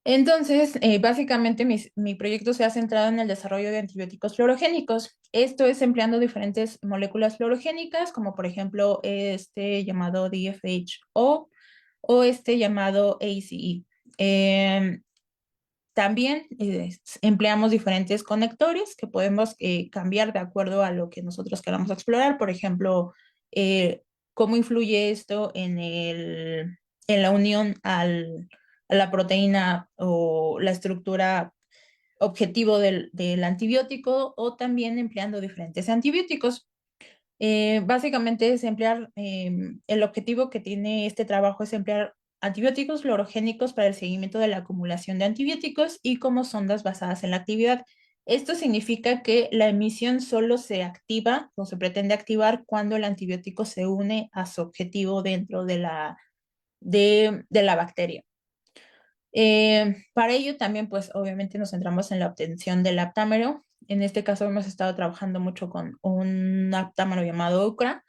Entonces, básicamente mi proyecto se ha centrado en el desarrollo de antibióticos fluorogénicos. Esto es empleando diferentes moléculas fluorogénicas, como por ejemplo este llamado DFHO o este llamado ACE. También empleamos diferentes conectores que podemos cambiar de acuerdo a lo que nosotros queramos explorar. Por ejemplo, cómo influye esto en la unión a la proteína o la estructura objetivo del antibiótico, o también empleando diferentes antibióticos. Básicamente es emplear, el objetivo que tiene este trabajo es emplear antibióticos fluorogénicos para el seguimiento de la acumulación de antibióticos y como sondas basadas en la actividad. Esto significa que la emisión solo se activa o se pretende activar cuando el antibiótico se une a su objetivo dentro de la bacteria. Para ello también, pues obviamente nos centramos en la obtención del aptámero. En este caso hemos estado trabajando mucho con un aptámero llamado UCRA,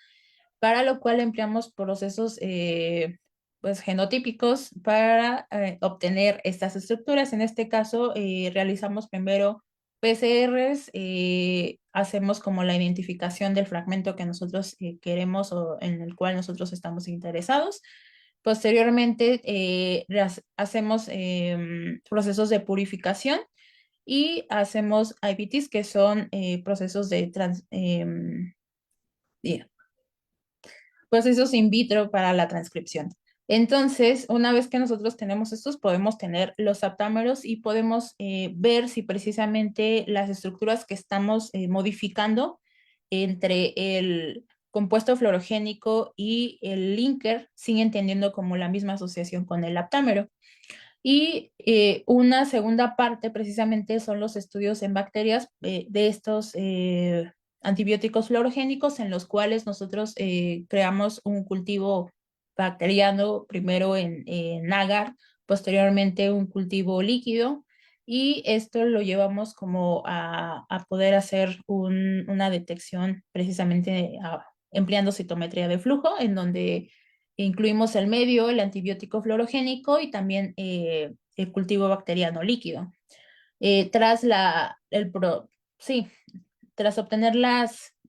para lo cual empleamos procesos pues genotípicos para obtener estas estructuras. En este caso realizamos primero PCRs, hacemos como la identificación del fragmento que nosotros queremos o en el cual nosotros estamos interesados. Posteriormente, hacemos procesos de purificación y hacemos IPTs, que son procesos yeah, procesos in vitro para la transcripción. Entonces, una vez que nosotros tenemos estos, podemos tener los aptámeros y podemos ver si precisamente las estructuras que estamos modificando entre compuesto fluorogénico y el linker siguen teniendo como la misma asociación con el aptámero. Y una segunda parte precisamente son los estudios en bacterias de estos antibióticos fluorogénicos en los cuales nosotros creamos un cultivo bacteriano, primero en agar, posteriormente un cultivo líquido, y esto lo llevamos como a poder hacer una detección precisamente empleando citometría de flujo, en donde incluimos el medio, el antibiótico fluorogénico y también el cultivo bacteriano líquido. Tras sí, tras obtener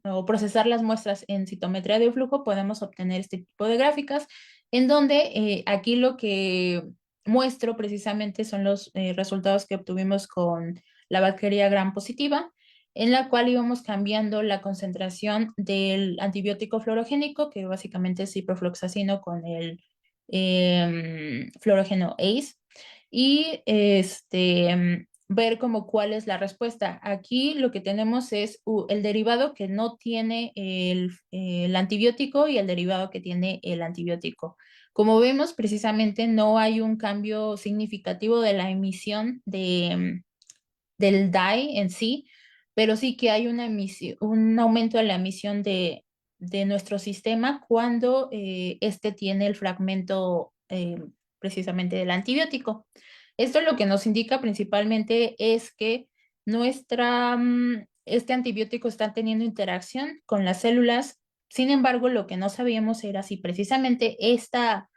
o procesar las muestras en citometría de flujo, podemos obtener este tipo de gráficas, en donde aquí lo que muestro precisamente son los resultados que obtuvimos con la bacteria gram positiva, en la cual íbamos cambiando la concentración del antibiótico fluorogénico, que básicamente es ciprofloxacino con el fluorógeno ACE, y ver como cuál es la respuesta. Aquí lo que tenemos es el derivado que no tiene el antibiótico y el derivado que tiene el antibiótico. Como vemos, precisamente no hay un cambio significativo de la emisión del dye en sí, pero sí que hay un aumento de la emisión de nuestro sistema cuando este tiene el fragmento precisamente del antibiótico. Esto lo que nos indica principalmente es que este antibiótico está teniendo interacción con las células. Sin embargo, lo que no sabíamos era si precisamente esta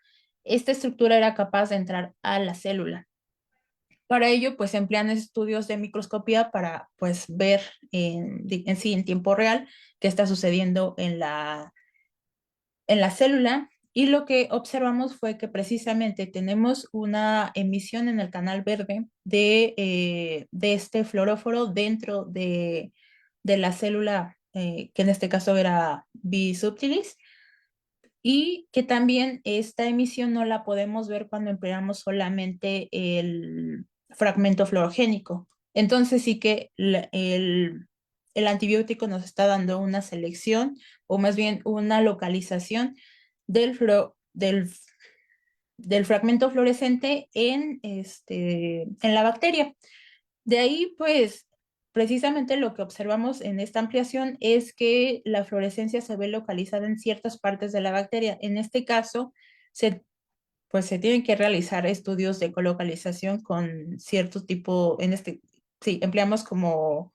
estructura era capaz de entrar a la célula. Para ello, pues emplean estudios de microscopía para pues ver en sí, en tiempo real, qué está sucediendo en la célula. Y lo que observamos fue que precisamente tenemos una emisión en el canal verde de este fluoróforo dentro de la célula, que en este caso era B. subtilis, y que también esta emisión no la podemos ver cuando empleamos solamente el fragmento fluorogénico. Entonces sí que el antibiótico nos está dando una selección o más bien una localización del fragmento fluorescente en la bacteria. De ahí, pues, precisamente lo que observamos en esta ampliación es que la fluorescencia se ve localizada en ciertas partes de la bacteria. En este caso, se tienen que realizar estudios de colocalización con cierto tipo, sí, empleamos como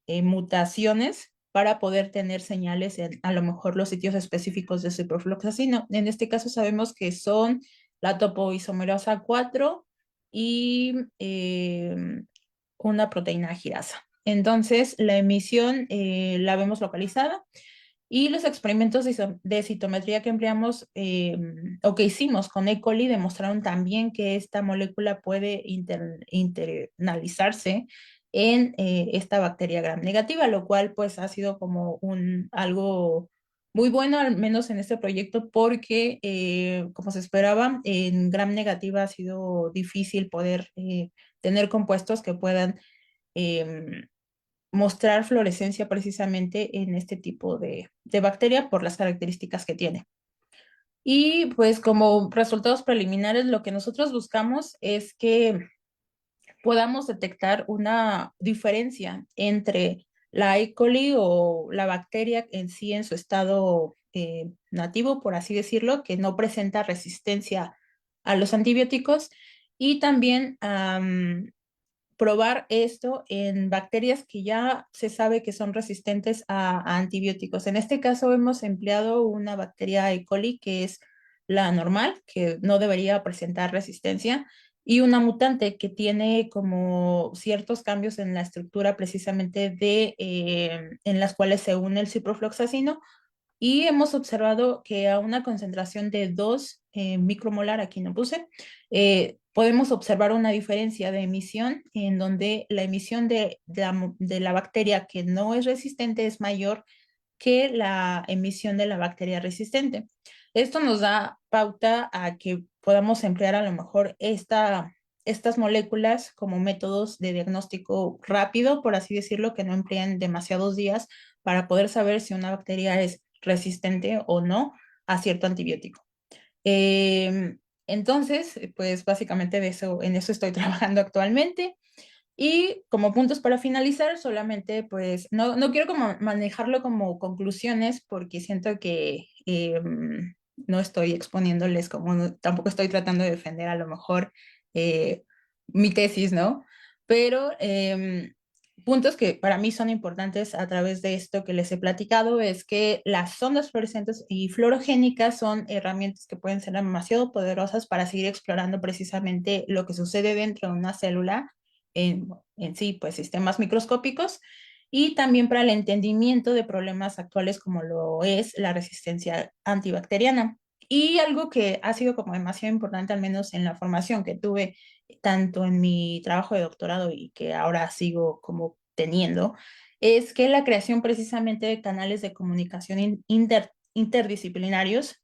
mutaciones para poder tener señales en a lo mejor los sitios específicos de ciprofloxacino. En este caso sabemos que son la topoisomerasa 4 y una proteína girasa. Entonces, la emisión la vemos localizada y los experimentos de citometría que empleamos o que hicimos con E. coli demostraron también que esta molécula puede internalizarse en esta bacteria gram negativa, lo cual pues ha sido como algo muy bueno, al menos en este proyecto, porque como se esperaba, en gram negativa ha sido difícil poder tener compuestos que puedan eh, mostrar fluorescencia precisamente en este tipo de bacteria por las características que tiene. Y pues como resultados preliminares, lo que nosotros buscamos es que podamos detectar una diferencia entre la E. coli o la bacteria en sí en su estado nativo, por así decirlo, que no presenta resistencia a los antibióticos, y también probar esto en bacterias que ya se sabe que son resistentes a antibióticos. En este caso hemos empleado una bacteria E. coli que es la normal, que no debería presentar resistencia, y una mutante que tiene como ciertos cambios en la estructura precisamente en las cuales se une el ciprofloxacino, y hemos observado que a una concentración de 2 micromolar, aquí no puse, podemos observar una diferencia de emisión en donde la emisión de la bacteria que no es resistente es mayor que la emisión de la bacteria resistente. Esto nos da pauta a que podamos emplear a lo mejor estas moléculas como métodos de diagnóstico rápido, por así decirlo, que no emplean demasiados días para poder saber si una bacteria es resistente o no a cierto antibiótico. Entonces, pues básicamente en eso estoy trabajando actualmente. Y como puntos para finalizar, solamente pues no quiero como manejarlo como conclusiones porque siento que no estoy exponiéndoles tampoco estoy tratando de defender a lo mejor eh, mi tesis, ¿no? Pero puntos que para mí son importantes a través de esto que les he platicado es que las ondas fluorescentes y fluorogénicas son herramientas que pueden ser demasiado poderosas para seguir explorando precisamente lo que sucede dentro de una célula en sí, pues sistemas microscópicos y también para el entendimiento de problemas actuales como lo es la resistencia antibacteriana. Y algo que ha sido como demasiado importante, al menos en la formación que tuve, tanto en mi trabajo de doctorado y que ahora sigo como teniendo, es que la creación precisamente de canales de comunicación interdisciplinarios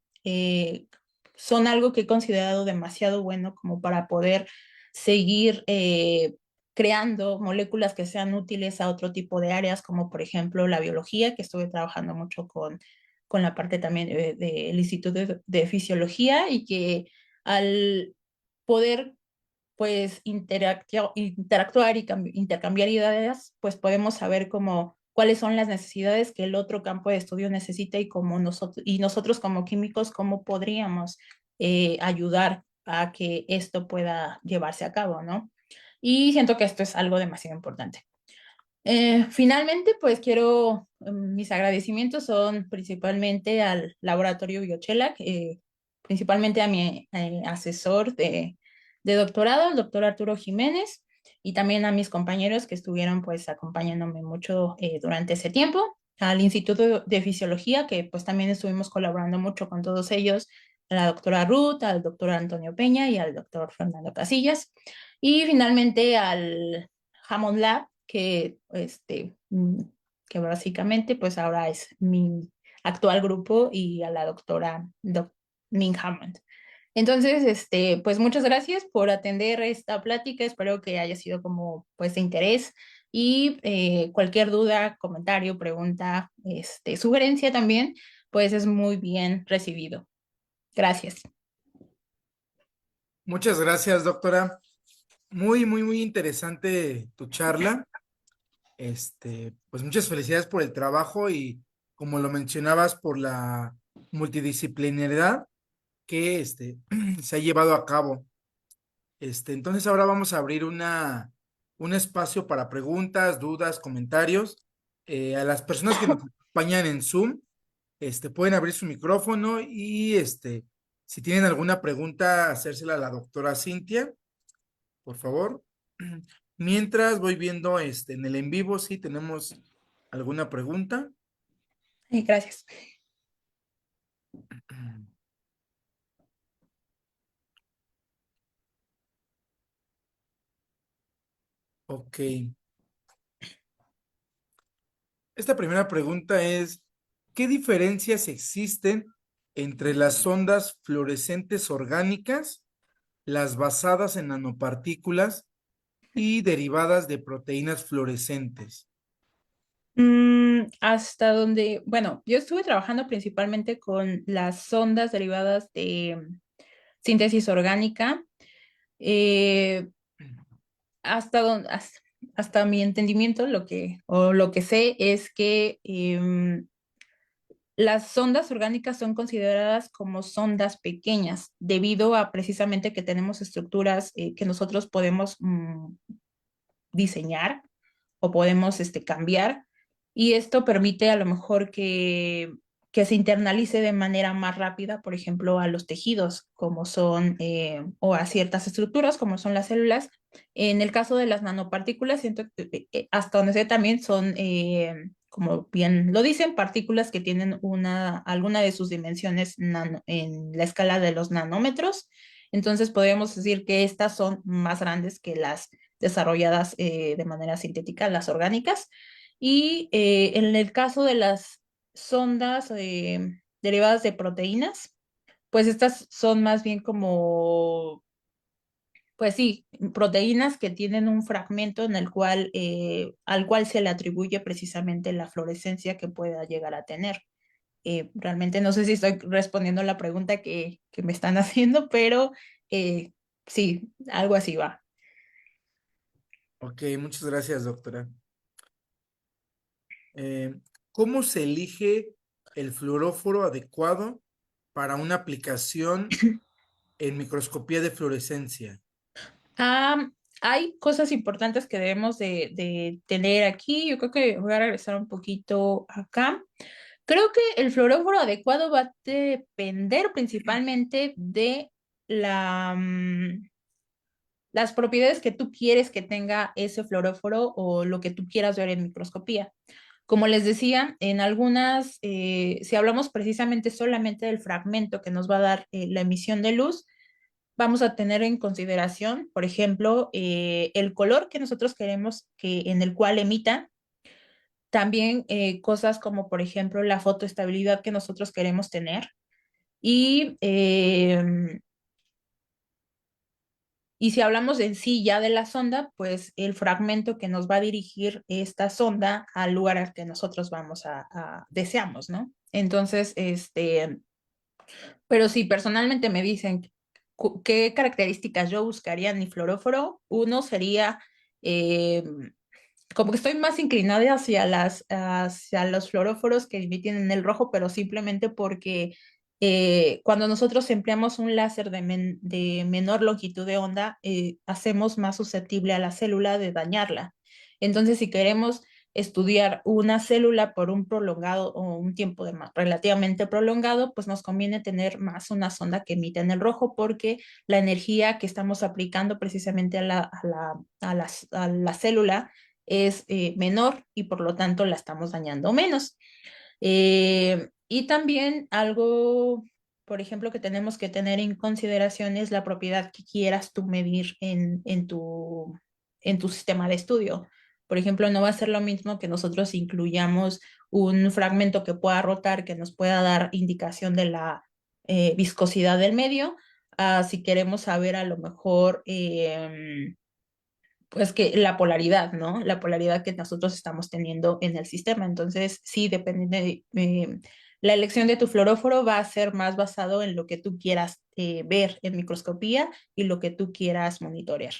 son algo que he considerado demasiado bueno como para poder seguir creando moléculas que sean útiles a otro tipo de áreas, como por ejemplo la biología, que estuve trabajando mucho con la parte también del Instituto de Fisiología y que al poder pues interactuar y intercambiar ideas, pues podemos saber cómo cuáles son las necesidades que el otro campo de estudio necesita y nosotros como químicos, cómo podríamos ayudar a que esto pueda llevarse a cabo, ¿no? Y siento que esto es algo demasiado importante. Finalmente, pues mis agradecimientos son principalmente al laboratorio Biochela, principalmente a mi asesor de doctorado, el doctor Arturo Jiménez, y también a mis compañeros que estuvieron pues acompañándome mucho durante ese tiempo, al Instituto de Fisiología, que pues también estuvimos colaborando mucho con todos ellos, a la doctora Ruth, al doctor Antonio Peña y al doctor Fernando Casillas, y finalmente al Hammond Lab, que básicamente pues ahora es mi actual grupo y a la doctora Ming Hammond. Entonces, pues muchas gracias por atender esta plática. Espero que haya sido como pues de interés y cualquier duda, comentario, pregunta, sugerencia también, pues es muy bien recibido. Gracias. Muchas gracias, doctora. Muy interesante tu charla. Pues muchas felicidades por el trabajo y como lo mencionabas, por la multidisciplinaridad que se ha llevado a cabo. Entonces ahora vamos a abrir un espacio para preguntas, dudas, comentarios. A las personas que nos acompañan en Zoom, pueden abrir su micrófono y si tienen alguna pregunta, hacérsela a la doctora Cintia, por favor. Mientras voy viendo en el en vivo si tenemos alguna pregunta. Gracias. Ok. Esta primera pregunta es, ¿qué diferencias existen entre las ondas fluorescentes orgánicas, las basadas en nanopartículas y derivadas de proteínas fluorescentes? Hasta donde, bueno, yo estuve trabajando principalmente con las sondas derivadas de síntesis orgánica. Eh, hasta mi entendimiento, lo que sé es que las sondas orgánicas son consideradas como sondas pequeñas, debido a precisamente que tenemos estructuras que nosotros podemos diseñar o podemos cambiar. Y esto permite a lo mejor que se internalice de manera más rápida, por ejemplo, a los tejidos, como son, o a ciertas estructuras, como son las células. En el caso de las nanopartículas, siento que hasta donde sé también son, como bien lo dicen, partículas que tienen alguna de sus dimensiones en la escala de los nanómetros. Entonces, podríamos decir que estas son más grandes que las desarrolladas de manera sintética, las orgánicas. Y en el caso de las sondas derivadas de proteínas, pues estas son más bien como, pues sí, proteínas que tienen un fragmento en el cual, al cual se le atribuye precisamente la fluorescencia que pueda llegar a tener. realmente no sé si estoy respondiendo la pregunta que me están haciendo, pero sí, algo así va. Ok, muchas gracias, doctora. Eh, ¿Cómo se elige el fluoróforo adecuado para una aplicación en microscopía de fluorescencia? Ah, hay cosas importantes que debemos de tener aquí. Yo creo que voy a regresar un poquito acá. Creo que el fluoróforo adecuado va a depender principalmente de la, las propiedades que tú quieres que tenga ese fluoróforo o lo que tú quieras ver en microscopía. Como les decía, en algunas, si hablamos precisamente solamente del fragmento que nos va a dar la emisión de luz, vamos a tener en consideración, por ejemplo, el color que nosotros queremos que en el cual emita, también cosas como, por ejemplo, la fotoestabilidad que nosotros queremos tener y y si hablamos en sí ya de la sonda, pues el fragmento que nos va a dirigir esta sonda al lugar al que nosotros vamos deseamos, ¿no? Entonces, pero si personalmente me dicen qué características yo buscaría en mi fluoróforo, uno sería eh, como que estoy más inclinada hacia los fluoróforos que emiten en el rojo, pero simplemente porque cuando nosotros empleamos un láser de menor longitud de onda, hacemos más susceptible a la célula de dañarla. Entonces, si queremos estudiar una célula por un prolongado o un tiempo relativamente prolongado, pues nos conviene tener más una sonda que emita en el rojo porque la energía que estamos aplicando precisamente a la célula es menor y por lo tanto la estamos dañando menos. Y también algo, por ejemplo, que tenemos que tener en consideración es la propiedad que quieras tú medir en tu sistema de estudio. Por ejemplo, no va a ser lo mismo que nosotros incluyamos un fragmento que pueda rotar, que nos pueda dar indicación de la viscosidad del medio, si queremos saber a lo mejor pues que la polaridad, ¿no? La polaridad que nosotros estamos teniendo en el sistema. Entonces, sí, depende la elección de tu fluoróforo va a ser más basado en lo que tú quieras ver en microscopía y lo que tú quieras monitorear.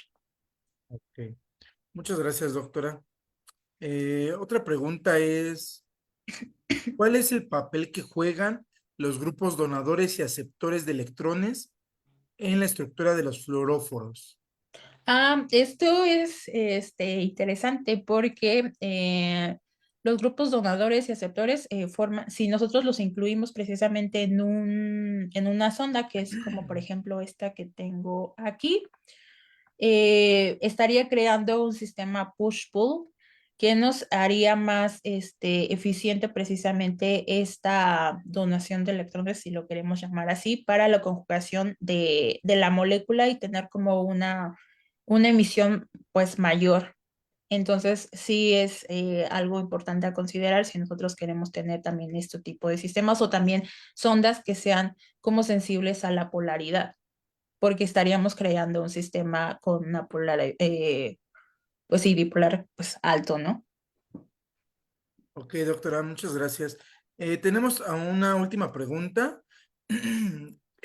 Ok. Muchas gracias, doctora. Otra pregunta es, ¿cuál es el papel que juegan los grupos donadores y aceptores de electrones en la estructura de los fluoróforos? Esto es interesante porque los grupos donadores y aceptores forman, si nosotros los incluimos precisamente en una sonda, que es como por ejemplo esta que tengo aquí, estaría creando un sistema push-pull que nos haría más eficiente precisamente esta donación de electrones, si lo queremos llamar así, para la conjugación de la molécula y tener como una emisión pues mayor. Entonces, sí es algo importante a considerar si nosotros queremos tener también este tipo de sistemas o también sondas que sean como sensibles a la polaridad porque estaríamos creando un sistema con una polar, pues sí, bipolar, pues alto, ¿no? Ok, doctora, muchas gracias. Tenemos a una última pregunta.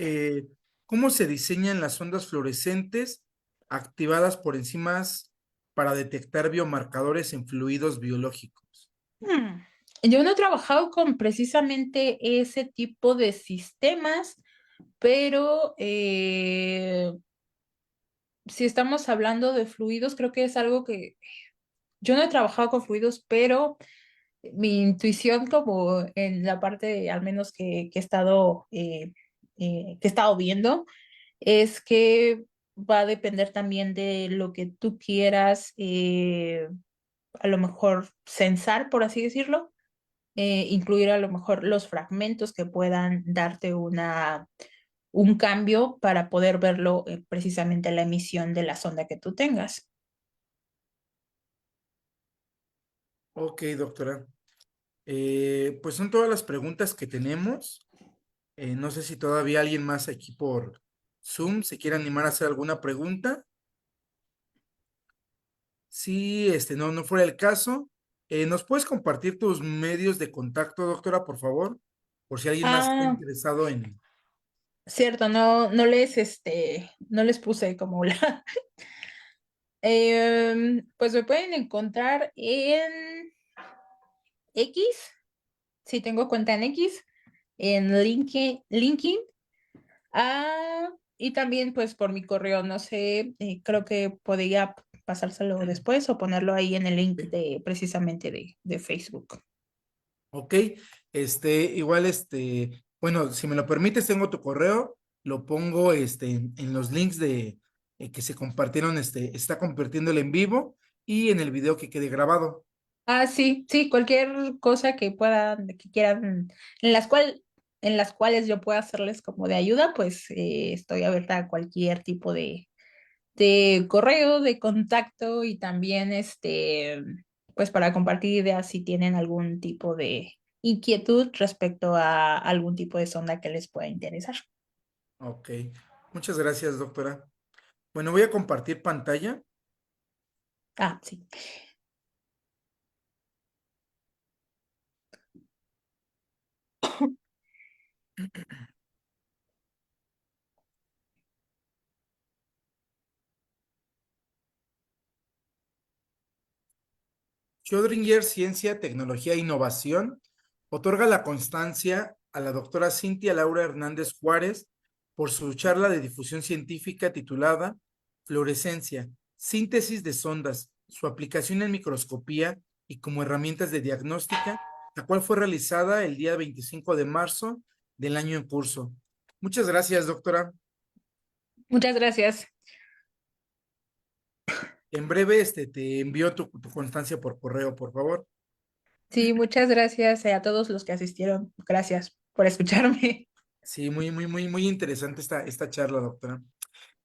Eh, ¿Cómo se diseñan las ondas fluorescentes activadas por enzimas para detectar biomarcadores en fluidos biológicos? Hmm. Yo no he trabajado con precisamente ese tipo de sistemas, pero si estamos hablando de fluidos, creo que es algo que yo no he trabajado con fluidos, pero mi intuición como en la parte, al menos que he estado viendo, es que va a depender también de lo que tú quieras, a lo mejor censar, por así decirlo, incluir a lo mejor los fragmentos que puedan darte un cambio para poder verlo precisamente en la emisión de la sonda que tú tengas. Ok, doctora. Pues son todas las preguntas que tenemos. No sé si todavía alguien más aquí por Zoom se quiere animar a hacer alguna pregunta. Si no fuera el caso, ¿nos puedes compartir tus medios de contacto, doctora, por favor? por si alguien más está Ah, interesado en... cierto, no les puse como la. Pues me pueden encontrar en X, si tengo cuenta en X, en LinkedIn, y también pues por mi correo, no sé, creo que podría pasárselo después o ponerlo ahí en el link de precisamente de Facebook. Ok, igual, bueno, si me lo permites, tengo tu correo, lo pongo, en los links de que se compartieron, está compartiendo el en vivo y en el video que quede grabado. Ah, sí, sí, cualquier cosa que puedan, que quieran, en las cuales yo pueda hacerles como de ayuda, pues estoy abierta a cualquier tipo de correo, de contacto y también pues para compartir ideas si tienen algún tipo de inquietud respecto a algún tipo de sonda que les pueda interesar. Ok, muchas gracias, doctora. Bueno, voy a compartir pantalla. Ah, sí. Schrödinger Ciencia, Tecnología e Innovación otorga la constancia a la doctora Cintia Laura Hernández Juárez por su charla de difusión científica titulada Fluorescencia, síntesis de sondas, su aplicación en microscopía y como herramientas de diagnóstica, la cual fue realizada el día 25 de marzo del año en curso. Muchas gracias, doctora. Muchas gracias. En breve, te envío tu constancia por correo, por favor. Sí, muchas gracias a todos los que asistieron. Gracias por escucharme. Sí, muy interesante esta charla, doctora.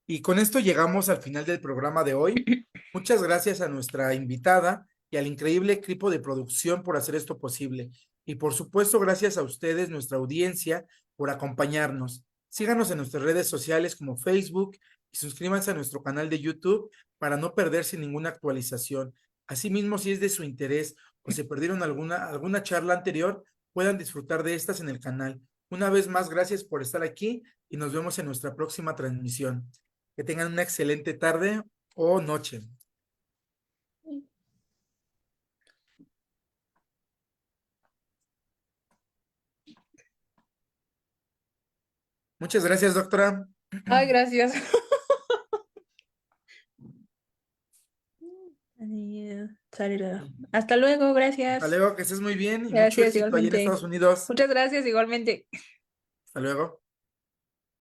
Y con esto llegamos al final del programa de hoy. Muchas gracias a nuestra invitada y al increíble equipo de producción por hacer esto posible. Y por supuesto, gracias a ustedes, nuestra audiencia, por acompañarnos. Síganos en nuestras redes sociales como Facebook y suscríbanse a nuestro canal de YouTube para no perderse ninguna actualización. Asimismo, si es de su interés o se perdieron alguna charla anterior, puedan disfrutar de estas en el canal. Una vez más, gracias por estar aquí y nos vemos en nuestra próxima transmisión. Que tengan una excelente tarde o noche. Muchas gracias, doctora. Ay, gracias. Hasta luego, Hasta gracias. luego, que estés muy bien y mucho Gracias éxito allá en igualmente. Estados Unidos. Muchas gracias igualmente. Hasta luego.